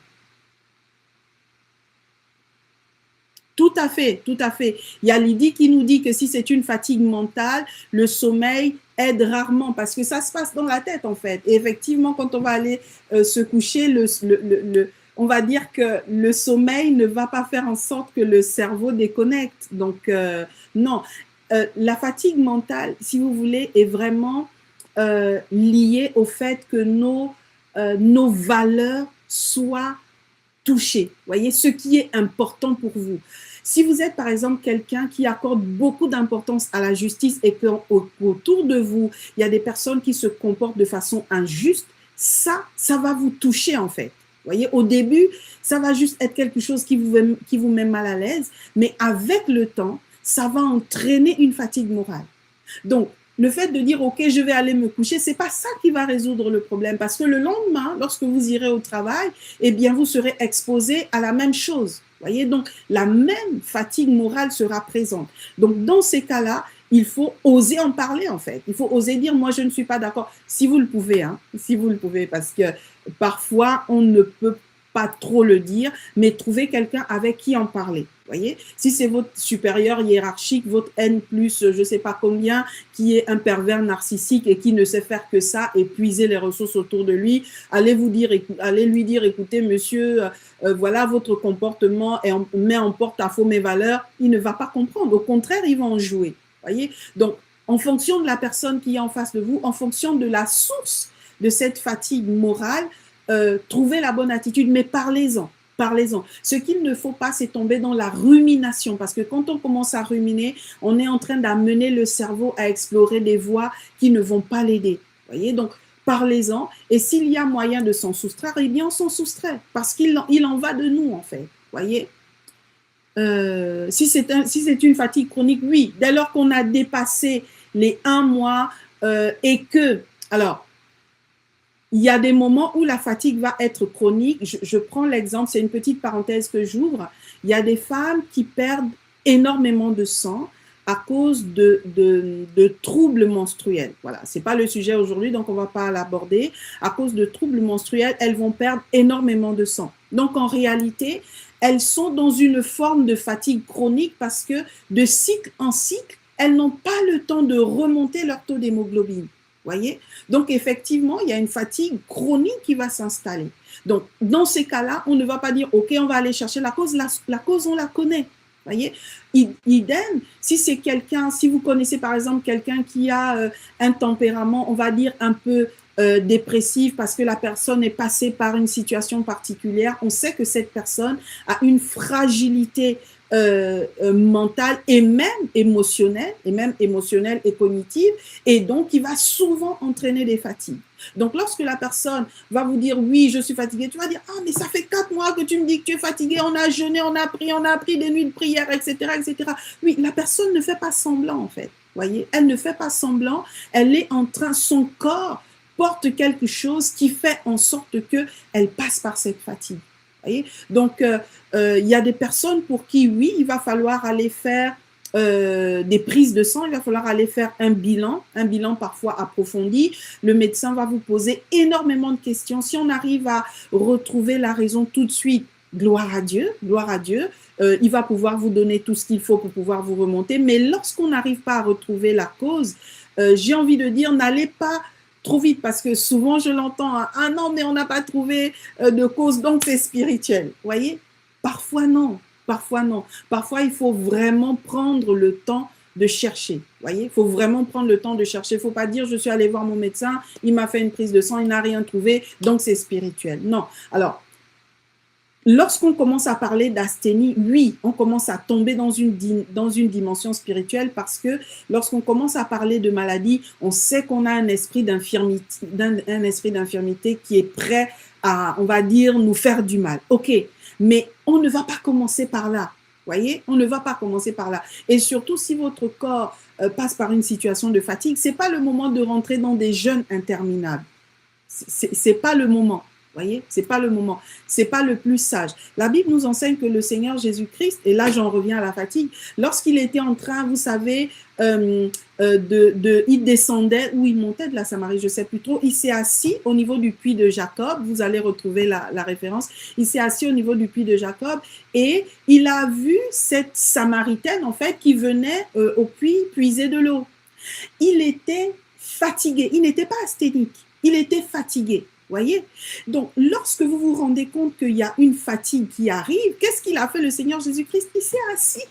Tout à fait, tout à fait. Il y a Lydie qui nous dit que si c'est une fatigue mentale, le sommeil aide rarement parce que ça se passe dans la tête en fait. Et effectivement, quand on va aller se coucher, on va dire que le sommeil ne va pas faire en sorte que le cerveau déconnecte. Donc, non. La fatigue mentale, si vous voulez, est vraiment liée au fait que nos valeurs soient toucher, voyez, ce qui est important pour vous. Si vous êtes par exemple quelqu'un qui accorde beaucoup d'importance à la justice et qu'autour de vous, il y a des personnes qui se comportent de façon injuste, ça va vous toucher en fait. Voyez, au début, ça va juste être quelque chose qui vous met mal à l'aise, mais avec le temps, ça va entraîner une fatigue morale. Donc, le fait de dire, OK, je vais aller me coucher, c'est pas ça qui va résoudre le problème parce que le lendemain, lorsque vous irez au travail, eh bien, vous serez exposé à la même chose. Voyez, donc, la même fatigue morale sera présente. Donc, dans ces cas-là, il faut oser en parler, en fait. Il faut oser dire, moi, je ne suis pas d'accord. Si vous le pouvez, hein, si vous le pouvez, parce que parfois, on ne peut pas trop le dire, mais trouver quelqu'un avec qui en parler. Voyez, si c'est votre supérieur hiérarchique, votre N plus je ne sais pas combien, qui est un pervers narcissique et qui ne sait faire que ça, épuiser les ressources autour de lui, allez lui dire, écoutez, monsieur, voilà votre comportement met en porte-à-faux mes valeurs, il ne va pas comprendre. Au contraire, il va en jouer. Voyez, donc en fonction de la personne qui est en face de vous, en fonction de la source de cette fatigue morale, trouvez la bonne attitude, mais parlez-en. Parlez-en. Ce qu'il ne faut pas, c'est tomber dans la rumination, parce que quand on commence à ruminer, on est en train d'amener le cerveau à explorer des voies qui ne vont pas l'aider. Voyez, donc parlez-en, et s'il y a moyen de s'en soustraire, eh bien on s'en soustrait, parce qu'il en va de nous en fait. Voyez, si c'est une fatigue chronique, oui, dès lors qu'on a dépassé les 1 mois et que, alors, il y a des moments où la fatigue va être chronique. Je prends l'exemple, c'est une petite parenthèse que j'ouvre. Il y a des femmes qui perdent énormément de sang à cause de troubles menstruels. Voilà, c'est pas le sujet aujourd'hui, donc on va pas l'aborder. À cause de troubles menstruels, elles vont perdre énormément de sang. Donc en réalité, elles sont dans une forme de fatigue chronique parce que de cycle en cycle, elles n'ont pas le temps de remonter leur taux d'hémoglobine. Voyez? Donc, effectivement, il y a une fatigue chronique qui va s'installer. Donc, dans ces cas-là, on ne va pas dire, OK, on va aller chercher la cause. La cause, on la connaît. Voyez? Idem, si c'est quelqu'un, si vous connaissez par exemple quelqu'un qui a un tempérament, on va dire un peu dépressif parce que la personne est passée par une situation particulière, on sait que cette personne a une fragilité mentale et même émotionnelle et cognitive, et donc il va souvent entraîner des fatigues. Donc lorsque la personne va vous dire oui, je suis fatiguée, tu vas dire ah mais ça fait 4 mois que tu me dis que tu es fatiguée, on a jeûné, on a pris des nuits de prière, etc., etc. Oui, la personne ne fait pas semblant en fait. Voyez, elle ne fait pas semblant, elle est en train, son corps porte quelque chose qui fait en sorte que elle passe par cette fatigue. Voyez, donc il y a des personnes pour qui, oui, il va falloir aller faire des prises de sang, il va falloir aller faire un bilan parfois approfondi. Le médecin va vous poser énormément de questions. Si on arrive à retrouver la raison tout de suite, gloire à Dieu, gloire à Dieu. Il va pouvoir vous donner tout ce qu'il faut pour pouvoir vous remonter. Mais lorsqu'on n'arrive pas à retrouver la cause, j'ai envie de dire, n'allez pas trop vite, parce que souvent je l'entends, hein, ah non, mais on n'a pas trouvé de cause, donc c'est spirituel. Vous voyez? Parfois non, parfois non. Parfois il faut vraiment prendre le temps de chercher. Voyez? Il faut vraiment prendre le temps de chercher. Il ne faut pas dire je suis allé voir mon médecin, il m'a fait une prise de sang, il n'a rien trouvé, donc c'est spirituel. Non. Alors, lorsqu'on commence à parler d'asthénie, oui, on commence à tomber dans une dimension spirituelle, parce que lorsqu'on commence à parler de maladie, on sait qu'on a un esprit d'infirmité qui est prêt à, on va dire, nous faire du mal. OK, mais on ne va pas commencer par là. Voyez, on ne va pas commencer par là. Et surtout, si votre corps passe par une situation de fatigue, c'est pas le moment de rentrer dans des jeûnes interminables. C'est pas le moment. Voyez, c'est pas le moment, c'est pas le plus sage. La Bible nous enseigne que le Seigneur Jésus-Christ, et là j'en reviens à la fatigue, lorsqu'il était en train, vous savez, il descendait ou il montait de la Samarie, je sais plus trop, il s'est assis au niveau du puits de Jacob, vous allez retrouver la référence, il s'est assis au niveau du puits de Jacob et il a vu cette Samaritaine en fait qui venait au puits puiser de l'eau. Il était fatigué, il n'était pas asthénique, il était fatigué. Voyez? Donc, lorsque vous vous rendez compte qu'il y a une fatigue qui arrive, qu'est-ce qu'il a fait le Seigneur Jésus-Christ? Il s'est assis,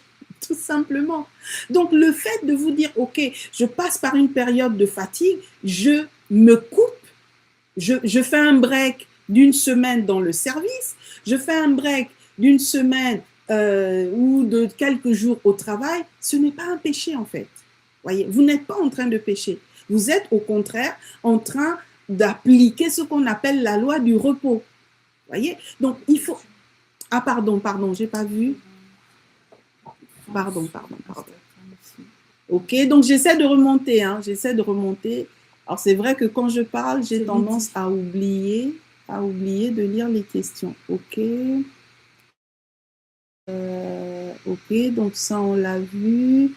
tout simplement. Donc, le fait de vous dire, OK, je passe par une période de fatigue, je me coupe, je fais un break d'une semaine dans le service, je fais un break d'une semaine ou de quelques jours au travail, ce n'est pas un péché en fait. Voyez, vous n'êtes pas en train de pécher. Vous êtes au contraire en train d'appliquer ce qu'on appelle la loi du repos. Voyez? Donc, il faut... Ah, pardon, j'ai pas vu. Pardon. Ok, donc j'essaie de remonter, Alors, c'est vrai que quand je parle, j'ai tendance à oublier de lire les questions. Ok. Ok, donc ça, on l'a vu.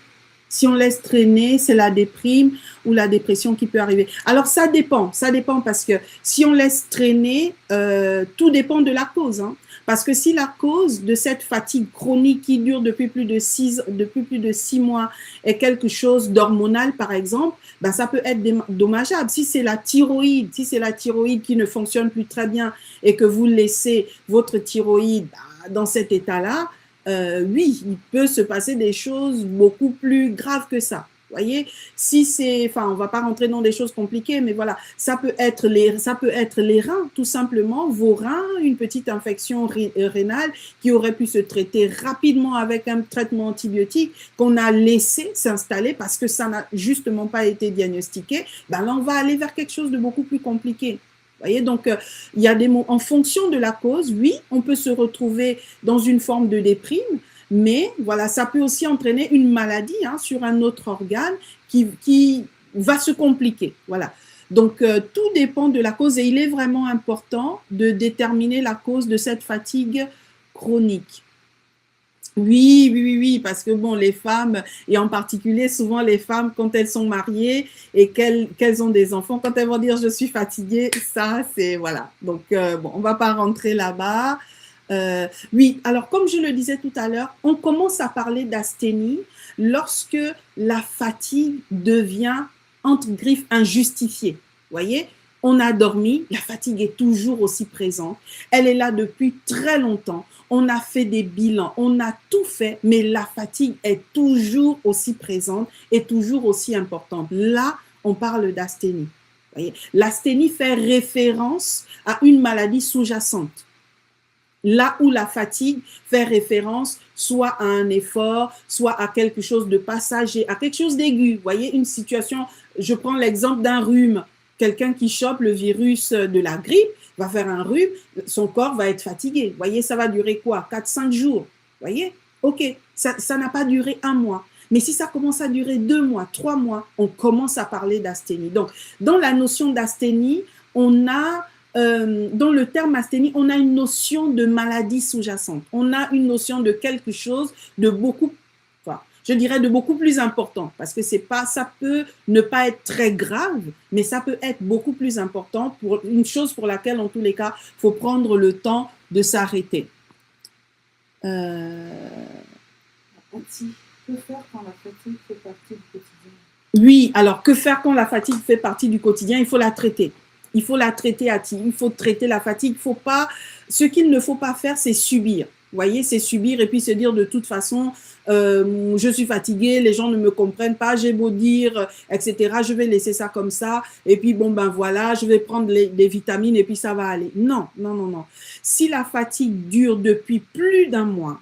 Si on laisse traîner, c'est la déprime ou la dépression qui peut arriver. Alors, ça dépend parce que si on laisse traîner, tout dépend de la cause. Hein. Parce que si la cause de cette fatigue chronique qui dure depuis plus de 6 mois est quelque chose d'hormonal, par exemple, ben, ça peut être dommageable. Si c'est la thyroïde qui ne fonctionne plus très bien et que vous laissez votre thyroïde dans cet état-là, oui, il peut se passer des choses beaucoup plus graves que ça. Voyez, si c'est, enfin, on va pas rentrer dans des choses compliquées, mais voilà, ça peut être les reins, tout simplement, vos reins, une petite infection rénale qui aurait pu se traiter rapidement avec un traitement antibiotique qu'on a laissé s'installer parce que ça n'a justement pas été diagnostiqué. Ben là, on va aller vers quelque chose de beaucoup plus compliqué. Voyez, donc il y a des mots en fonction de la cause. Oui, on peut se retrouver dans une forme de déprime, mais voilà, ça peut aussi entraîner une maladie sur un autre organe qui va se compliquer. Voilà. Donc tout dépend de la cause et il est vraiment important de déterminer la cause de cette fatigue chronique. Oui, parce que bon, les femmes, et en particulier souvent les femmes, quand elles sont mariées et qu'elles ont des enfants, quand elles vont dire je suis fatiguée, ça c'est, voilà. Donc bon, on va pas rentrer là-bas. Oui, alors comme je le disais tout à l'heure, on commence à parler d'asthénie lorsque la fatigue devient, entre griffes, injustifiée. Voyez, on a dormi, la fatigue est toujours aussi présente, elle est là depuis très longtemps. On a fait des bilans, on a tout fait, mais la fatigue est toujours aussi présente et toujours aussi importante. Là, on parle d'asthénie. L'asthénie fait référence à une maladie sous-jacente. Là où la fatigue fait référence soit à un effort, soit à quelque chose de passager, à quelque chose d'aigu. Vous voyez, une situation, je prends l'exemple d'un rhume. Quelqu'un qui chope le virus de la grippe va faire un rhume, son corps va être fatigué. Vous voyez, ça va durer quoi? 4-5 jours. Vous voyez? Ok, ça n'a pas duré 1 mois. Mais si ça commence à durer 2 mois, 3 mois, on commence à parler d'asthénie. Donc, dans la notion d'asthénie, on a, dans le terme asthénie, on a une notion de maladie sous-jacente. On a une notion de quelque chose de beaucoup je dirais de beaucoup plus important, parce que ça peut ne pas être très grave, mais ça peut être beaucoup plus important pour une chose pour laquelle, en tous les cas, il faut prendre le temps de s'arrêter. Que faire quand la fatigue fait partie du quotidien? Oui, alors que faire quand la fatigue fait partie du quotidien? Il faut la traiter. Il faut la traiter il faut traiter la fatigue. Ce qu'il ne faut pas faire, c'est subir. Vous voyez, c'est subir et puis se dire de toute façon, je suis fatiguée, les gens ne me comprennent pas, j'ai beau dire, etc. Je vais laisser ça comme ça et puis bon ben voilà, je vais prendre des vitamines et puis ça va aller. Non. Si la fatigue dure depuis plus d'1 mois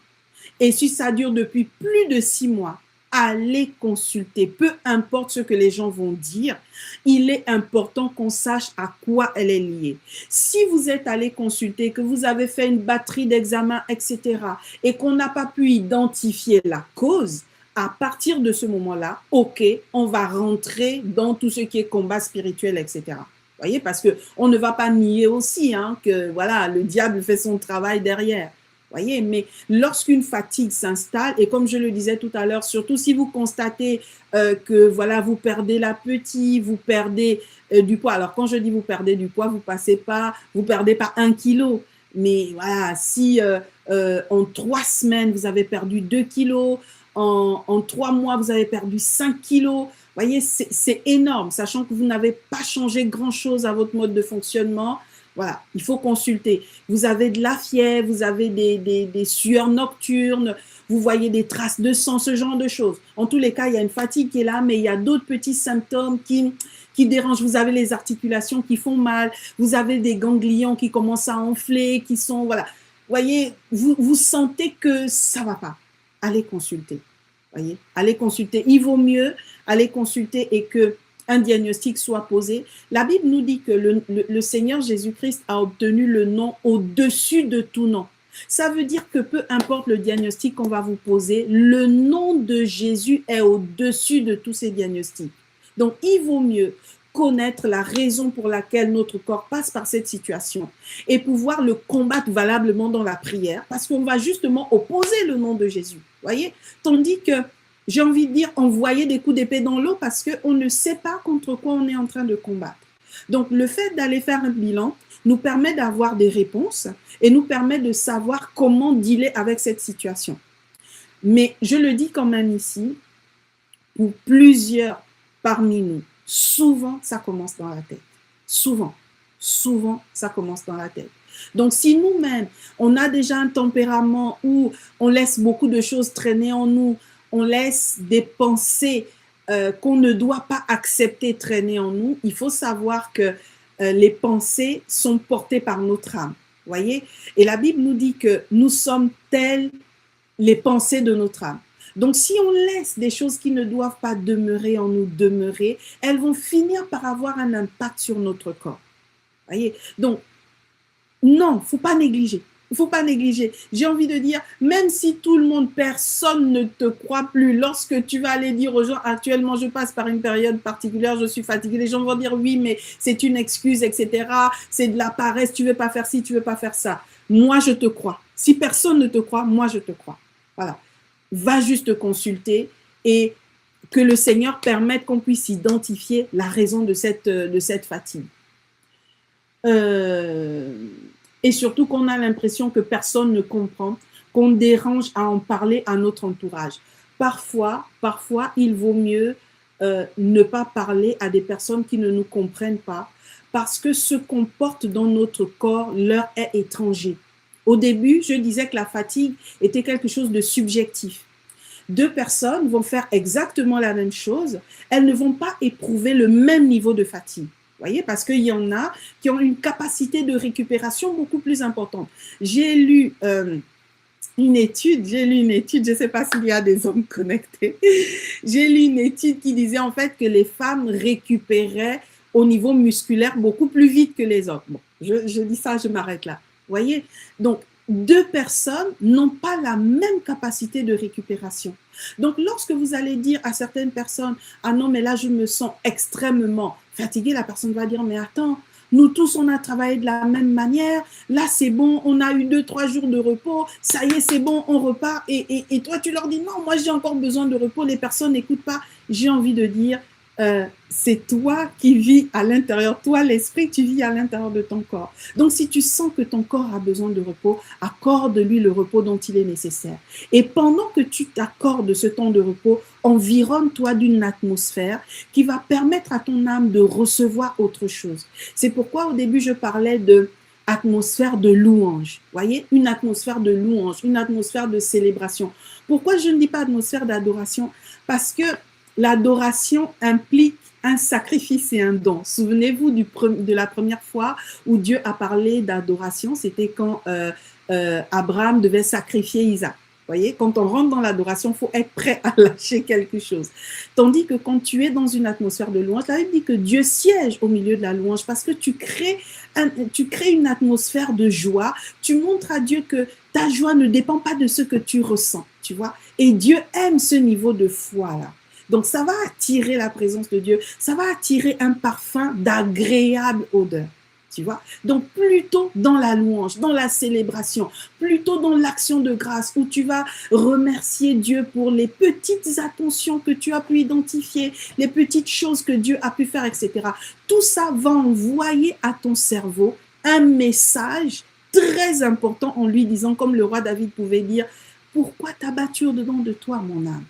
et si ça dure depuis plus de 6 mois, allez consulter, peu importe ce que les gens vont dire, il est important qu'on sache à quoi elle est liée. Si vous êtes allé consulter, que vous avez fait une batterie d'examens, etc., et qu'on n'a pas pu identifier la cause, à partir de ce moment-là, ok, on va rentrer dans tout ce qui est combat spirituel, etc. Voyez, parce que on ne va pas nier aussi hein, que voilà, le diable fait son travail derrière. Voyez, mais lorsqu'une fatigue s'installe, et comme je le disais tout à l'heure, surtout si vous constatez que voilà, vous perdez l'appétit, vous perdez du poids. Alors quand je dis vous perdez du poids, vous perdez pas 1 kilo, mais voilà, si en 3 semaines vous avez perdu 2 kilos, en 3 mois vous avez perdu 5 kilos. Voyez, c'est énorme, sachant que vous n'avez pas changé grand-chose à votre mode de fonctionnement. Voilà, il faut consulter. Vous avez de la fièvre, vous avez des sueurs nocturnes, vous voyez des traces de sang, ce genre de choses. En tous les cas, il y a une fatigue qui est là, mais il y a d'autres petits symptômes qui dérangent. Vous avez les articulations qui font mal, vous avez des ganglions qui commencent à enfler, qui sont, voilà. Voyez, vous sentez que ça ne va pas. Allez consulter. Voyez, allez consulter. Il vaut mieux aller consulter et que un diagnostic soit posé. La Bible nous dit que le Seigneur Jésus-Christ a obtenu le nom au-dessus de tout nom. Ça veut dire que peu importe le diagnostic qu'on va vous poser, le nom de Jésus est au-dessus de tous ces diagnostics. Donc, il vaut mieux connaître la raison pour laquelle notre corps passe par cette situation et pouvoir le combattre valablement dans la prière parce qu'on va justement opposer le nom de Jésus. Voyez? Tandis que j'ai envie de dire envoyer des coups d'épée dans l'eau parce qu'on ne sait pas contre quoi on est en train de combattre. Donc, le fait d'aller faire un bilan nous permet d'avoir des réponses et nous permet de savoir comment dealer avec cette situation. Mais je le dis quand même ici, pour plusieurs parmi nous, souvent ça commence dans la tête. Souvent, ça commence dans la tête. Donc, si nous-mêmes, on a déjà un tempérament où on laisse beaucoup de choses traîner en nous, on laisse des pensées qu'on ne doit pas accepter traîner en nous, il faut savoir que les pensées sont portées par notre âme. Voyez? Et la Bible nous dit que nous sommes tels les pensées de notre âme. Donc, si on laisse des choses qui ne doivent pas demeurer en nous demeurer, elles vont finir par avoir un impact sur notre corps. Voyez? Donc, non, il ne faut pas négliger. Il ne faut pas négliger. J'ai envie de dire, même si tout le monde, personne ne te croit plus, lorsque tu vas aller dire aux gens, actuellement, je passe par une période particulière, je suis fatiguée, les gens vont dire, oui, mais c'est une excuse, etc. C'est de la paresse, tu ne veux pas faire ci, tu ne veux pas faire ça. Moi, je te crois. Si personne ne te croit, moi, je te crois. Voilà. Va juste consulter et que le Seigneur permette qu'on puisse identifier la raison de cette fatigue. Et surtout qu'on a l'impression que personne ne comprend, qu'on dérange à en parler à notre entourage. Parfois, il vaut mieux ne pas parler à des personnes qui ne nous comprennent pas parce que ce qu'on porte dans notre corps leur est étranger. Au début, je disais que la fatigue était quelque chose de subjectif. Deux personnes vont faire exactement la même chose, elles ne vont pas éprouver le même niveau de fatigue. Voyez, parce qu'il y en a qui ont une capacité de récupération beaucoup plus importante. J'ai lu une étude, je ne sais pas s'il y a des hommes connectés, j'ai lu une étude qui disait en fait que les femmes récupéraient au niveau musculaire beaucoup plus vite que les hommes. Bon, je dis ça, je m'arrête là. Voyez, donc deux personnes n'ont pas la même capacité de récupération. Donc, lorsque vous allez dire à certaines personnes, ah non, mais là, je me sens extrêmement fatiguée, la personne va dire, mais attends, nous tous, on a travaillé de la même manière, là, c'est bon, on a eu 2-3 jours de repos, ça y est, c'est bon, on repart. Et toi, tu leur dis, non, moi, j'ai encore besoin de repos, les personnes n'écoutent pas. J'ai envie de dire, c'est toi qui vis à l'intérieur, toi l'esprit, tu vis à l'intérieur de ton corps. Donc si tu sens que ton corps a besoin de repos, accorde-lui le repos dont il est nécessaire. Et pendant que tu t'accordes ce temps de repos, environne-toi d'une atmosphère qui va permettre à ton âme de recevoir autre chose. C'est pourquoi au début je parlais de atmosphère de louange. Voyez, une atmosphère de louange, une atmosphère de célébration. Pourquoi je ne dis pas atmosphère d'adoration? Parce que l'adoration implique un sacrifice et un don. Souvenez-vous de la première fois où Dieu a parlé d'adoration, c'était quand Abraham devait sacrifier Isaac. Voyez, quand on rentre dans l'adoration, il faut être prêt à lâcher quelque chose. Tandis que quand tu es dans une atmosphère de louange, la Bible dit que Dieu siège au milieu de la louange parce que tu crées une atmosphère de joie. Tu montres à Dieu que ta joie ne dépend pas de ce que tu ressens, tu vois. Et Dieu aime ce niveau de foi-là. Donc, ça va attirer la présence de Dieu. Ça va attirer un parfum d'agréable odeur. Tu vois? Donc, plutôt dans la louange, dans la célébration, plutôt dans l'action de grâce où tu vas remercier Dieu pour les petites attentions que tu as pu identifier, les petites choses que Dieu a pu faire, etc. Tout ça va envoyer à ton cerveau un message très important en lui disant, comme le roi David pouvait dire, pourquoi t'abattre au-dedans de toi, mon âme?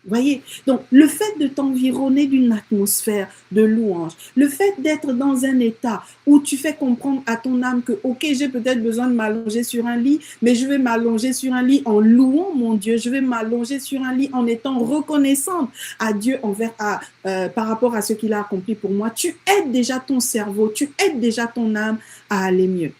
Voyez, donc le fait de t'environner d'une atmosphère de louange, le fait d'être dans un état où tu fais comprendre à ton âme que, ok, j'ai peut-être besoin de m'allonger sur un lit, mais je vais m'allonger sur un lit en louant mon Dieu, je vais m'allonger sur un lit en étant reconnaissante à Dieu par rapport à ce qu'il a accompli pour moi. Tu aides déjà ton cerveau, tu aides déjà ton âme à aller mieux.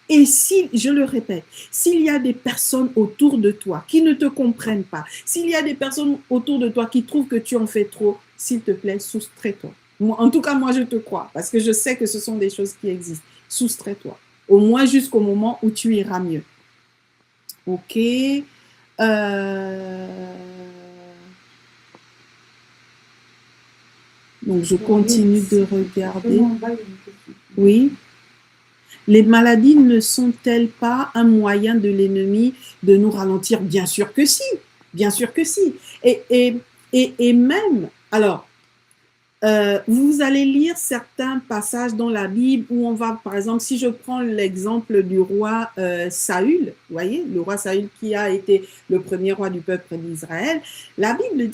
Et si, je le répète, s'il y a des personnes autour de toi qui ne te comprennent pas, s'il y a des personnes autour de toi qui trouvent que tu en fais trop, s'il te plaît, soustrais-toi. En tout cas, moi, je te crois, parce que je sais que ce sont des choses qui existent. Soustrais-toi, au moins jusqu'au moment où tu iras mieux. Ok. Donc, je continue de regarder. Oui. Les maladies ne sont-elles pas un moyen de l'ennemi de nous ralentir? Bien sûr que si, bien sûr que si. Et même, alors, vous allez lire certains passages dans la Bible où on va, par exemple, si je prends l'exemple du roi Saül, vous voyez, le roi Saül qui a été le premier roi du peuple d'Israël, la Bible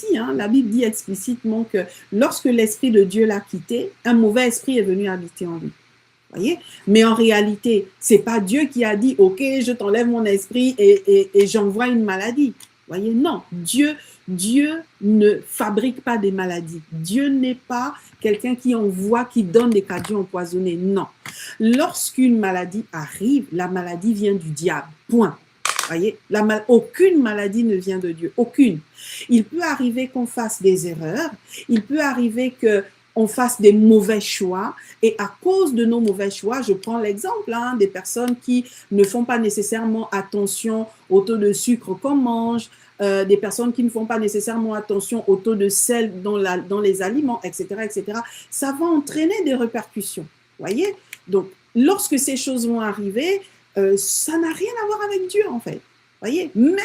dit explicitement que lorsque l'Esprit de Dieu l'a quitté, un mauvais esprit est venu habiter en lui. Voyez? Mais en réalité, c'est pas Dieu qui a dit, ok, je t'enlève mon esprit et j'envoie une maladie. Voyez? Non, Dieu ne fabrique pas des maladies. Dieu n'est pas quelqu'un qui envoie, qui donne des cadeaux empoisonnés. Non. Lorsqu'une maladie arrive, la maladie vient du diable. Point. Voyez? Aucune maladie ne vient de Dieu. Aucune. Il peut arriver qu'on fasse des erreurs. Il peut arriver que on fasse des mauvais choix et à cause de nos mauvais choix, je prends l'exemple des personnes qui ne font pas nécessairement attention au taux de sucre qu'on mange, des personnes qui ne font pas nécessairement attention au taux de sel dans les aliments, etc., etc. Ça va entraîner des répercussions, voyez? Donc, lorsque ces choses vont arriver, ça n'a rien à voir avec Dieu en fait. Voyez, même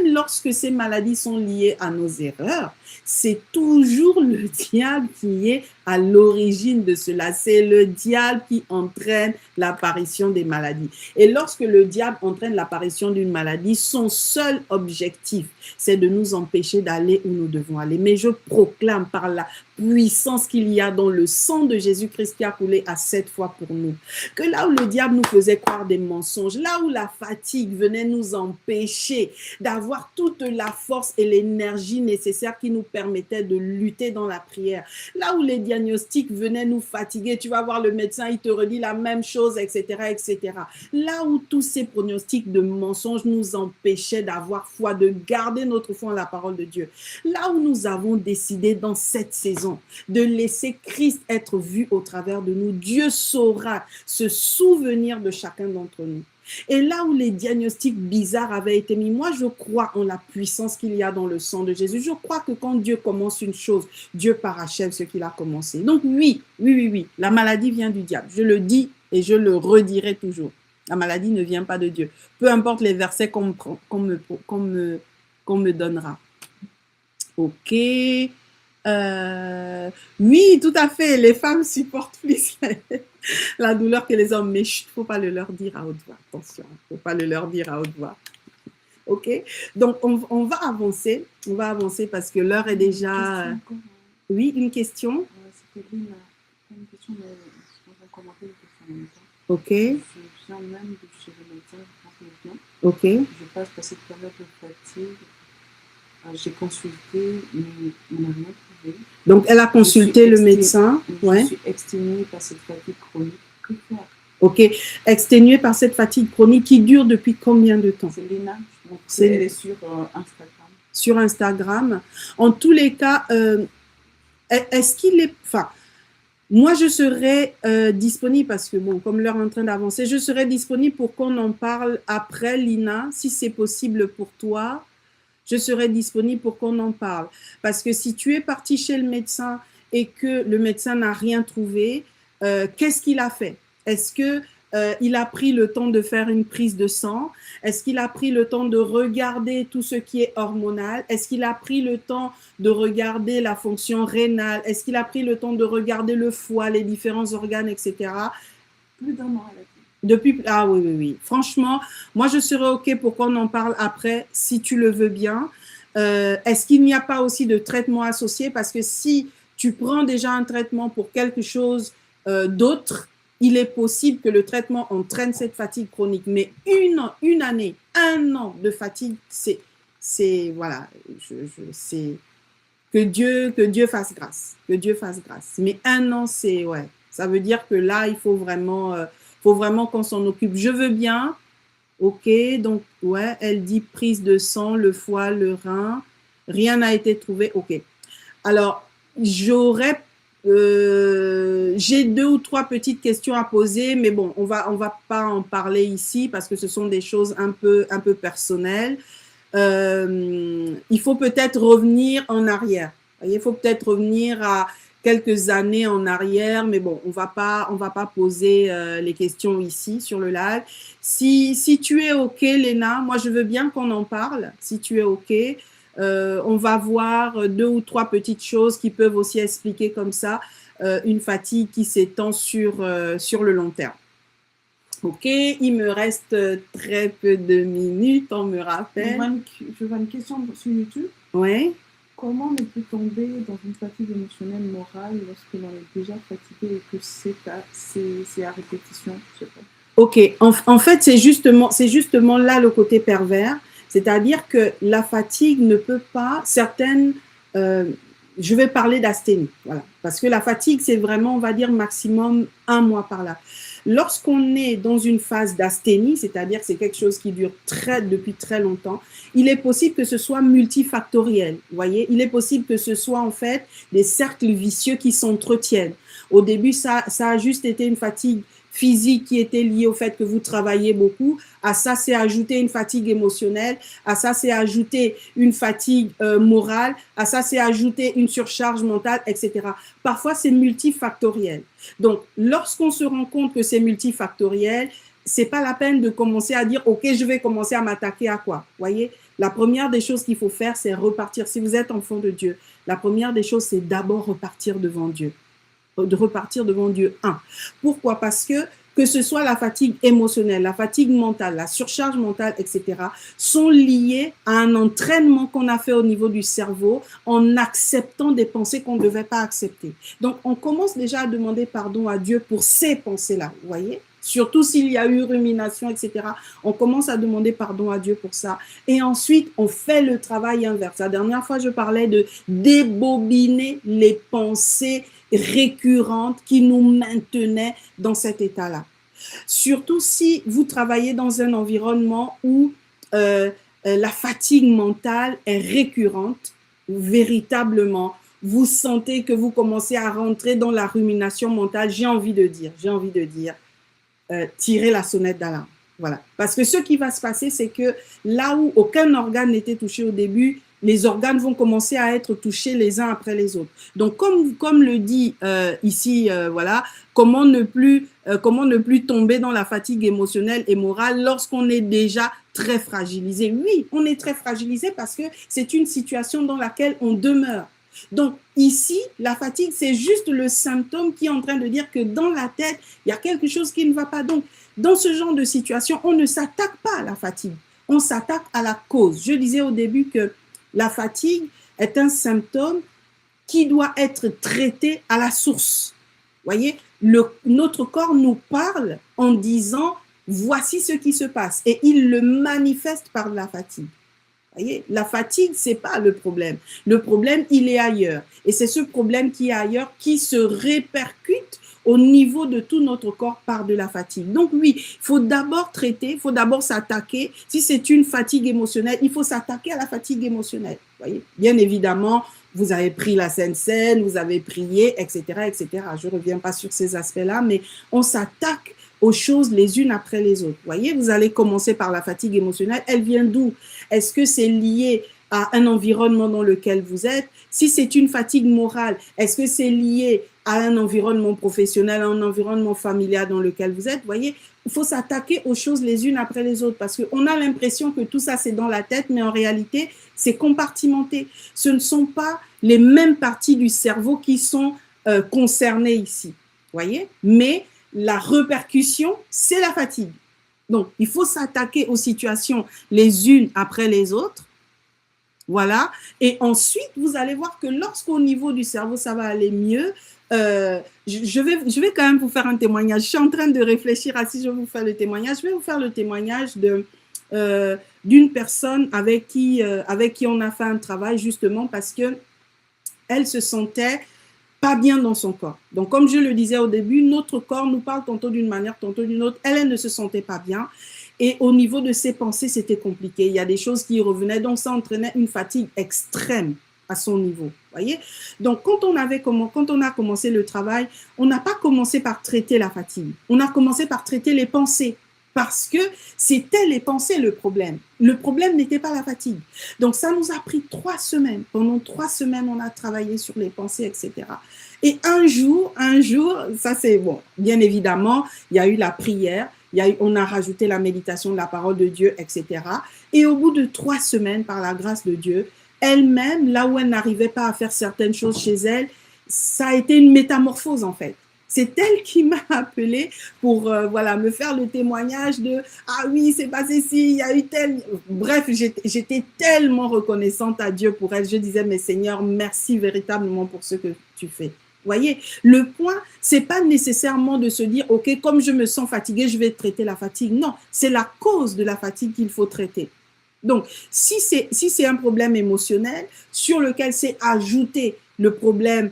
lorsque ces maladies sont liées à nos erreurs, c'est toujours le diable qui est à l'origine de cela. C'est le diable qui entraîne l'apparition des maladies. Et lorsque le diable entraîne l'apparition d'une maladie, son seul objectif, c'est de nous empêcher d'aller où nous devons aller. Mais je proclame par la puissance qu'il y a dans le sang de Jésus-Christ qui a coulé à 7 fois pour nous, que là où le diable nous faisait croire des mensonges, là où la fatigue venait nous empêcher d'avoir toute la force et l'énergie nécessaire qui nous permettait de lutter dans la prière, là où les diagnostics venaient nous fatiguer, tu vas voir le médecin, il te redit la même chose, etc., etc. Là où tous ces pronostics de mensonges nous empêchaient d'avoir foi, de garder notre foi en la parole de Dieu, là où nous avons décidé dans cette saison de laisser Christ être vu au travers de nous, Dieu saura se souvenir de chacun d'entre nous. Et là où les diagnostics bizarres avaient été mis, moi je crois en la puissance qu'il y a dans le sang de Jésus. Je crois que quand Dieu commence une chose, Dieu parachève ce qu'il a commencé. Donc oui, la maladie vient du diable. Je le dis et je le redirai toujours. La maladie ne vient pas de Dieu. Peu importe les versets qu'on me donnera. Ok. Oui, tout à fait. Les femmes supportent plus la douleur que les hommes. Mais il ne faut pas le leur dire à haute voix. Attention, il ne faut pas le leur dire à haute voix. Ok. Donc, on va avancer. On va avancer parce que l'heure est déjà... Oui, une question. C'était une question, mais je vais commenter une question en même temps. Ok. Je viens même de chez le médecin, je pense que je viens. Ok. Je passe par cette période de fatigue. J'ai consulté, mais on n'a rien trouvé. Donc, elle a consulté le médecin. Je suis exténuée par cette fatigue chronique. Que faire? Ok. Exténuée par cette fatigue chronique qui dure depuis combien de temps? C'est Léna. Elle est sur Instagram. Sur Instagram. En tous les cas, est-ce qu'il est... Enfin, moi, je serai disponible parce que, bon, comme l'heure est en train d'avancer, je serai disponible pour qu'on en parle après, Lina, si c'est possible pour toi. je serai disponible pour qu'on en parle. Parce que si tu es parti chez le médecin et que le médecin n'a rien trouvé, qu'est-ce qu'il a fait? Est-ce que il a pris le temps de faire une prise de sang? Est-ce qu'il a pris le temps de regarder tout ce qui est hormonal? Est-ce qu'il a pris le temps de regarder la fonction rénale? Est-ce qu'il a pris le temps de regarder le foie, les différents organes, etc.? Plus d'un an, elle a dit. Depuis, ah oui, oui, oui. Franchement, moi, je serais OK pour qu'on en parle après, si tu le veux bien. Est-ce qu'il n'y a pas aussi de traitement associé? Parce que si tu prends déjà un traitement pour quelque chose d'autre, il est possible que le traitement entraîne cette fatigue chronique. Mais une année, un an de fatigue, voilà, c'est que Dieu fasse grâce, que Dieu fasse grâce. Mais un an, c'est, ouais, ça veut dire que là, il faut vraiment qu'on s'en occupe. Je veux bien, ok, donc, ouais, elle dit prise de sang, le foie, le rein, rien n'a été trouvé, ok. Alors, j'ai 2 ou 3 petites questions à poser, mais bon, on va pas en parler ici parce que ce sont des choses un peu personnelles. Il faut peut-être revenir en arrière. Il faut peut-être revenir à quelques années en arrière, mais bon, on va pas poser les questions ici sur le live. Si tu es OK, Léna, moi je veux bien qu'on en parle, si tu es OK. On va voir 2 ou 3 petites choses qui peuvent aussi expliquer comme ça une fatigue qui s'étend sur le long terme. Ok, il me reste très peu de minutes, on me rappelle. Je vois une question sur YouTube. Oui. Comment ne plus tomber dans une fatigue émotionnelle morale lorsque l'on est déjà fatigué et que c'est à répétition, je sais pas. Ok, en fait, c'est justement là le côté pervers, c'est-à-dire que la fatigue ne peut pas, je vais parler d'asthénie, voilà, parce que la fatigue, c'est vraiment, on va dire, maximum 1 mois par là. Lorsqu'on est dans une phase d'asthénie, c'est-à-dire que c'est quelque chose qui dure depuis très longtemps, il est possible que ce soit multifactoriel, vous voyez, il est possible que ce soit en fait des cercles vicieux qui s'entretiennent. Au début, ça a juste été une fatigue physique qui était liée au fait que vous travaillez beaucoup, à ça c'est ajouté une fatigue émotionnelle, à ça c'est ajouté une fatigue morale, à ça c'est ajouté une surcharge mentale, etc. Parfois c'est multifactoriel. Donc lorsqu'on se rend compte que c'est multifactoriel, c'est pas la peine de commencer à dire ok, je vais commencer à m'attaquer à quoi, voyez. La première des choses qu'il faut faire, c'est repartir. Si vous êtes enfant de Dieu, la première des choses, c'est d'abord repartir devant Dieu. Pourquoi? Parce que ce soit la fatigue émotionnelle, la fatigue mentale, la surcharge mentale, etc., sont liées à un entraînement qu'on a fait au niveau du cerveau en acceptant des pensées qu'on ne devait pas accepter. Donc, on commence déjà à demander pardon à Dieu pour ces pensées-là, vous voyez? Surtout s'il y a eu rumination, etc. On commence à demander pardon à Dieu pour ça. Et ensuite, on fait le travail inverse. La dernière fois, je parlais de débobiner les pensées récurrentes qui nous maintenaient dans cet état-là. Surtout si vous travaillez dans un environnement où la fatigue mentale est récurrente, véritablement, vous sentez que vous commencez à rentrer dans la rumination mentale, j'ai envie de dire, tirer la sonnette d'alarme. Voilà. Parce que ce qui va se passer, c'est que là où aucun organe n'était touché au début, les organes vont commencer à être touchés les uns après les autres. Donc, comme le dit ici, voilà, comment ne plus tomber dans la fatigue émotionnelle et morale lorsqu'on est déjà très fragilisé. Oui, on est très fragilisé parce que c'est une situation dans laquelle on demeure. Donc ici, la fatigue, c'est juste le symptôme qui est en train de dire que dans la tête, il y a quelque chose qui ne va pas. Donc, dans ce genre de situation, on ne s'attaque pas à la fatigue, on s'attaque à la cause. Je disais au début que la fatigue est un symptôme qui doit être traité à la source. Vous voyez, notre corps nous parle en disant « voici ce qui se passe » et il le manifeste par la fatigue. Vous voyez, la fatigue, ce n'est pas le problème. Le problème, il est ailleurs. Et c'est ce problème qui est ailleurs qui se répercute au niveau de tout notre corps par de la fatigue. Donc oui, il faut d'abord traiter, il faut d'abord s'attaquer. Si c'est une fatigue émotionnelle, il faut s'attaquer à la fatigue émotionnelle. Vous voyez, bien évidemment, vous avez pris la Sainte Seine, vous avez prié, etc., etc. Je ne reviens pas sur ces aspects-là, mais on s'attaque aux choses les unes après les autres. Vous voyez, vous allez commencer par la fatigue émotionnelle. Elle vient d'où? Est-ce que c'est lié à un environnement dans lequel vous êtes. Si c'est une fatigue morale, est-ce que c'est lié à un environnement professionnel, à un environnement familial dans lequel vous êtes? Vous voyez, il faut s'attaquer aux choses les unes après les autres parce qu'on a l'impression que tout ça, c'est dans la tête, mais en réalité, c'est compartimenté. Ce ne sont pas les mêmes parties du cerveau qui sont concernées ici. Vous voyez? Mais la répercussion, c'est la fatigue. Donc, il faut s'attaquer aux situations les unes après les autres. Voilà. Et ensuite, vous allez voir que lorsqu'au niveau du cerveau, ça va aller mieux, je vais quand même vous faire un témoignage. Je suis en train de réfléchir à si je vais vous faire le témoignage. Je vais vous faire le témoignage d'une personne avec qui on a fait un travail justement parce que elle se sentait pas bien dans son corps. Donc, comme je le disais au début, notre corps nous parle tantôt d'une manière, tantôt d'une autre. Elle ne se sentait pas bien. Et au niveau de ses pensées, c'était compliqué. Il y a des choses qui revenaient. Donc, ça entraînait une fatigue extrême à son niveau. Voyez? Donc, quand on a commencé le travail, on n'a pas commencé par traiter la fatigue. On a commencé par traiter les pensées. Parce que c'était les pensées le problème. Le problème n'était pas la fatigue. Donc, ça nous a pris 3 semaines. Pendant 3 semaines, on a travaillé sur les pensées, etc. Et un jour, ça c'est bon, bien évidemment, il y a eu la prière, on a rajouté la méditation de la parole de Dieu, etc. Et au bout de 3 semaines, par la grâce de Dieu, elle-même, là où elle n'arrivait pas à faire certaines choses chez elle, ça a été une métamorphose en fait. C'est elle qui m'a appelée pour me faire le témoignage de « Ah oui, c'est passé ici, il y a eu tel… » Bref, j'étais tellement reconnaissante à Dieu pour elle. Je disais « Mais Seigneur, merci véritablement pour ce que tu fais. » Vous voyez, le point, c'est pas nécessairement de se dire « Ok, comme je me sens fatiguée, je vais traiter la fatigue. » Non, c'est la cause de la fatigue qu'il faut traiter. Donc, si c'est un problème émotionnel sur lequel c'est ajouté le problème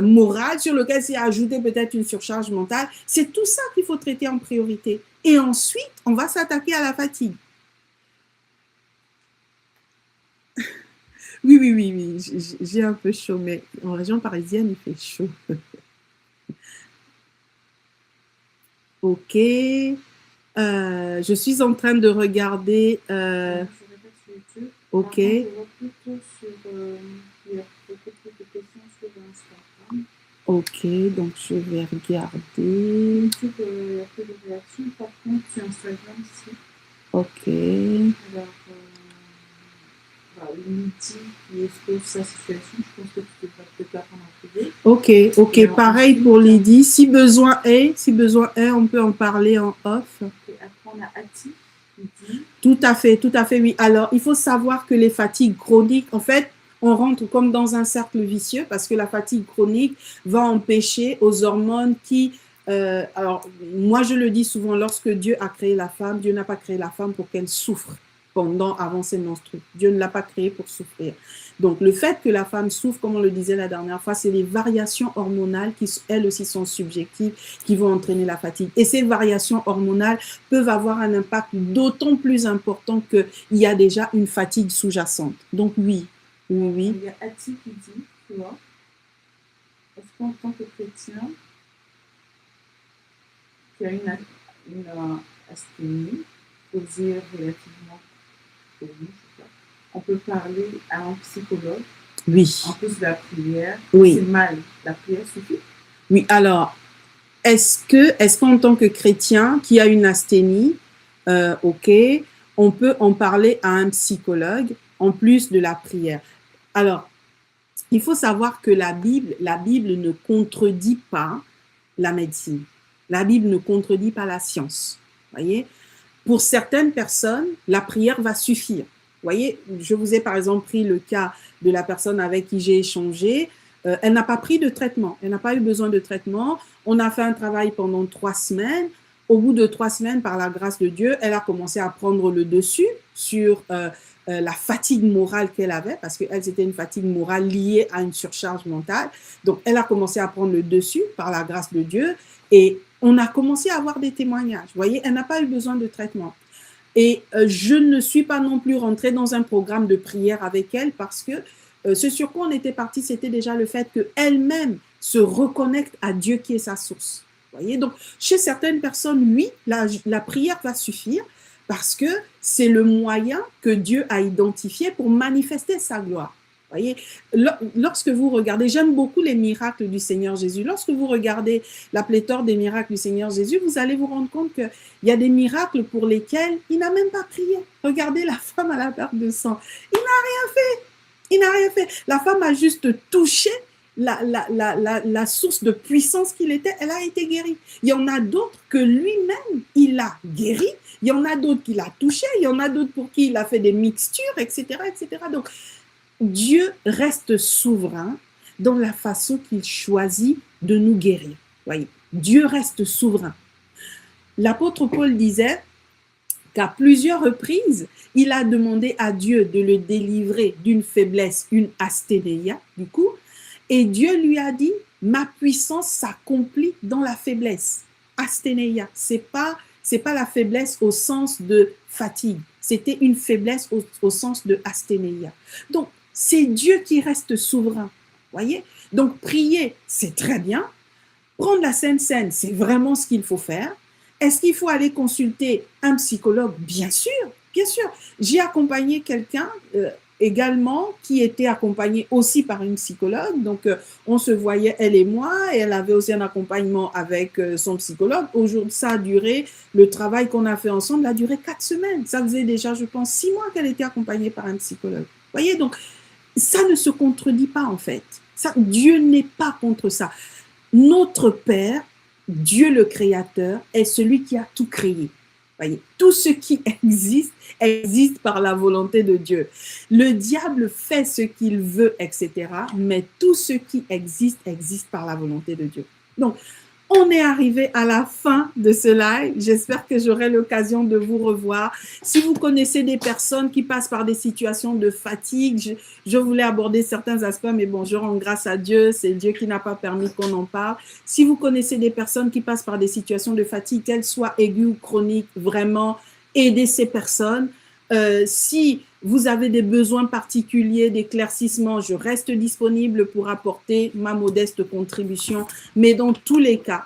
moral, sur lequel c'est ajouté peut-être une surcharge mentale, c'est tout ça qu'il faut traiter en priorité. Et ensuite, on va s'attaquer à la fatigue. Oui, j'ai un peu chaud, mais en région parisienne, il fait chaud. Ok. Je suis en train de regarder… Ok. Ok, donc je vais regarder. YouTube, il y a peu de réactions. Par contre, sur Instagram, si. Ok. Alors, Lydie qui expose sa situation, je pense que tu devrais peut-être la prendre en privé. Ok, alors, pareil pour Lydie. Si besoin est, on peut en parler en off. Et après, on a Ati. Tout à fait, oui. Alors, il faut savoir que les fatigues chroniques, en fait, on rentre comme dans un cercle vicieux parce que la fatigue chronique va empêcher aux hormones qui… alors, moi, je le dis souvent, lorsque Dieu a créé la femme, Dieu n'a pas créé la femme pour qu'elle souffre avant ses menstrues. Dieu ne l'a pas créée pour souffrir. Donc, le fait que la femme souffre, comme on le disait la dernière fois, c'est les variations hormonales qui, elles aussi, sont subjectives, qui vont entraîner la fatigue. Et ces variations hormonales peuvent avoir un impact d'autant plus important qu'il y a déjà une fatigue sous-jacente. Donc, oui. Il y a Ati qui dit, tu vois, est-ce qu'en tant que chrétien, tu as une asthénie posée relativement connue, on peut parler à un psychologue. Oui. En plus de la prière. Oui. C'est mal. La prière suffit. Oui, alors, est-ce qu'en tant que chrétien qui a une asthénie, ok, on peut en parler à un psychologue en plus de la prière. Alors, il faut savoir que la Bible ne contredit pas la médecine. La Bible ne contredit pas la science. Voyez? Pour certaines personnes, la prière va suffire. Voyez, je vous ai par exemple pris le cas de la personne avec qui j'ai échangé. Elle n'a pas pris de traitement. Elle n'a pas eu besoin de traitement. On a fait un travail pendant 3 semaines. Au bout de 3 semaines, par la grâce de Dieu, elle a commencé à prendre le dessus sur la fatigue morale qu'elle avait, parce qu'elle, c'était une fatigue morale liée à une surcharge mentale. Donc, elle a commencé à prendre le dessus par la grâce de Dieu et on a commencé à avoir des témoignages. Vous voyez, elle n'a pas eu besoin de traitement. Et je ne suis pas non plus rentrée dans un programme de prière avec elle parce que ce sur quoi on était parti, c'était déjà le fait qu'elle-même se reconnecte à Dieu qui est sa source. Vous voyez, donc chez certaines personnes, oui, la prière va suffire. parce que c'est le moyen que Dieu a identifié pour manifester sa gloire. Voyez, lorsque vous regardez, j'aime beaucoup les miracles du Seigneur Jésus. Lorsque vous regardez la pléthore des miracles du Seigneur Jésus, vous allez vous rendre compte qu'il y a des miracles pour lesquels il n'a même pas prié. Regardez la femme à la perte de sang. Il n'a rien fait. Il n'a rien fait. La femme a juste touché la source de puissance qu'il était. Elle a été guérie. Il y en a d'autres que lui-même, il a guéri. Il y en a d'autres qu'il a touché. Il y en a d'autres pour qui il a fait des mixtures, etc., etc. Donc, Dieu reste souverain dans la façon qu'il choisit de nous guérir. Voyez, Dieu reste souverain. L'apôtre Paul disait qu'à plusieurs reprises, il a demandé à Dieu de le délivrer d'une faiblesse, une asthénéia, du coup, et Dieu lui a dit, ma puissance s'accomplit dans la faiblesse. Asthénéia, c'est pas la faiblesse au sens de fatigue, c'était une faiblesse au sens de asthénéia. Donc, c'est Dieu qui reste souverain, voyez. Donc, prier, c'est très bien. Prendre la Sainte Seine, c'est vraiment ce qu'il faut faire. Est-ce qu'il faut aller consulter un psychologue? Bien sûr, bien sûr. J'ai accompagné quelqu'un également qui était accompagné aussi par une psychologue. Donc, on se voyait, elle et moi, et elle avait aussi un accompagnement avec son psychologue. Aujourd'hui, ça a duré, le travail qu'on a fait ensemble a duré 4 semaines. Ça faisait déjà, je pense, 6 mois qu'elle était accompagnée par un psychologue. Vous voyez, donc, ça ne se contredit pas en fait. Ça, Dieu n'est pas contre ça. Notre Père, Dieu le Créateur, est celui qui a tout créé. Voyez, tout ce qui existe, existe par la volonté de Dieu. Le diable fait ce qu'il veut, etc. Mais tout ce qui existe, existe par la volonté de Dieu. Donc, on est arrivé à la fin de ce live. J'espère que j'aurai l'occasion de vous revoir. Si vous connaissez des personnes qui passent par des situations de fatigue, je voulais aborder certains aspects, mais bon, je rends grâce à Dieu. C'est Dieu qui n'a pas permis qu'on en parle. Si vous connaissez des personnes qui passent par des situations de fatigue, qu'elles soient aiguës ou chroniques, vraiment, aidez ces personnes. Si vous avez des besoins particuliers d'éclaircissement, je reste disponible pour apporter ma modeste contribution. Mais dans tous les cas,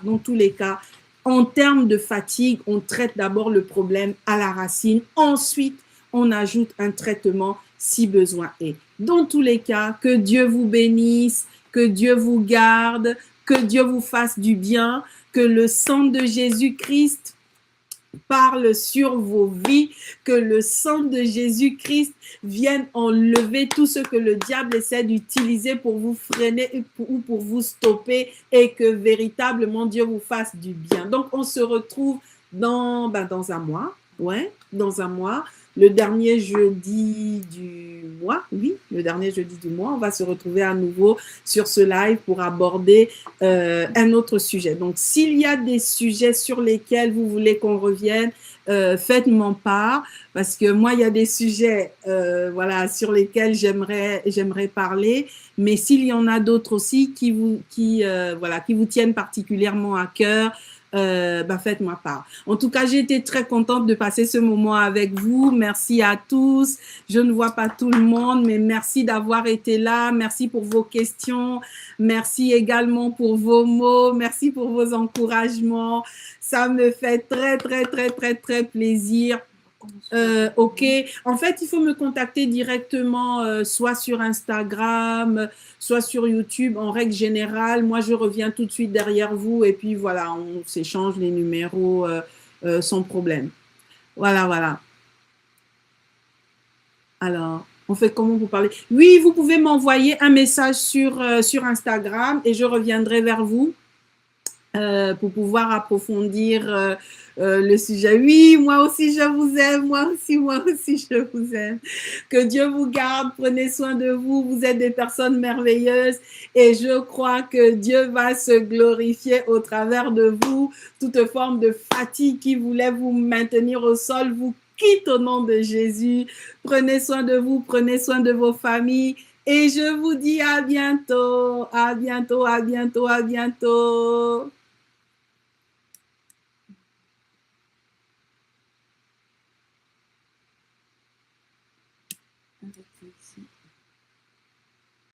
en termes de fatigue, on traite d'abord le problème à la racine. Ensuite, on ajoute un traitement si besoin est. Dans tous les cas, que Dieu vous bénisse, que Dieu vous garde, que Dieu vous fasse du bien, que le sang de Jésus-Christ parle sur vos vies, que le sang de Jésus-Christ vienne enlever tout ce que le diable essaie d'utiliser pour vous freiner ou pour vous stopper et que véritablement Dieu vous fasse du bien. Donc, on se retrouve dans un mois, dans un mois, le dernier jeudi du mois, le dernier jeudi du mois, on va se retrouver à nouveau sur ce live pour aborder un autre sujet. Donc, s'il y a des sujets sur lesquels vous voulez qu'on revienne, faites-m'en part, parce que moi, il y a des sujets sur lesquels j'aimerais parler, mais s'il y en a d'autres aussi qui vous tiennent particulièrement à cœur, faites-moi part. En tout cas, j'ai été très contente de passer ce moment avec vous. Merci à tous. Je ne vois pas tout le monde, mais merci d'avoir été là. Merci pour vos questions. Merci également pour vos mots. Merci pour vos encouragements. Ça me fait très, très, très, très, très plaisir. Ok. En fait, il faut me contacter directement, soit sur Instagram, soit sur YouTube. En règle générale, moi, je reviens tout de suite derrière vous et puis voilà, on s'échange les numéros sans problème. Voilà. Alors, on fait comment pour parler? Oui, vous pouvez m'envoyer un message sur Instagram et je reviendrai vers vous. Pour pouvoir approfondir le sujet. Oui, moi aussi je vous aime, moi aussi je vous aime. Que Dieu vous garde, prenez soin de vous, vous êtes des personnes merveilleuses et je crois que Dieu va se glorifier au travers de vous. Toute forme de fatigue qui voulait vous maintenir au sol, vous quitte au nom de Jésus. Prenez soin de vous, prenez soin de vos familles. Et je vous dis à bientôt, à bientôt, à bientôt, à bientôt. Arrêtez ici.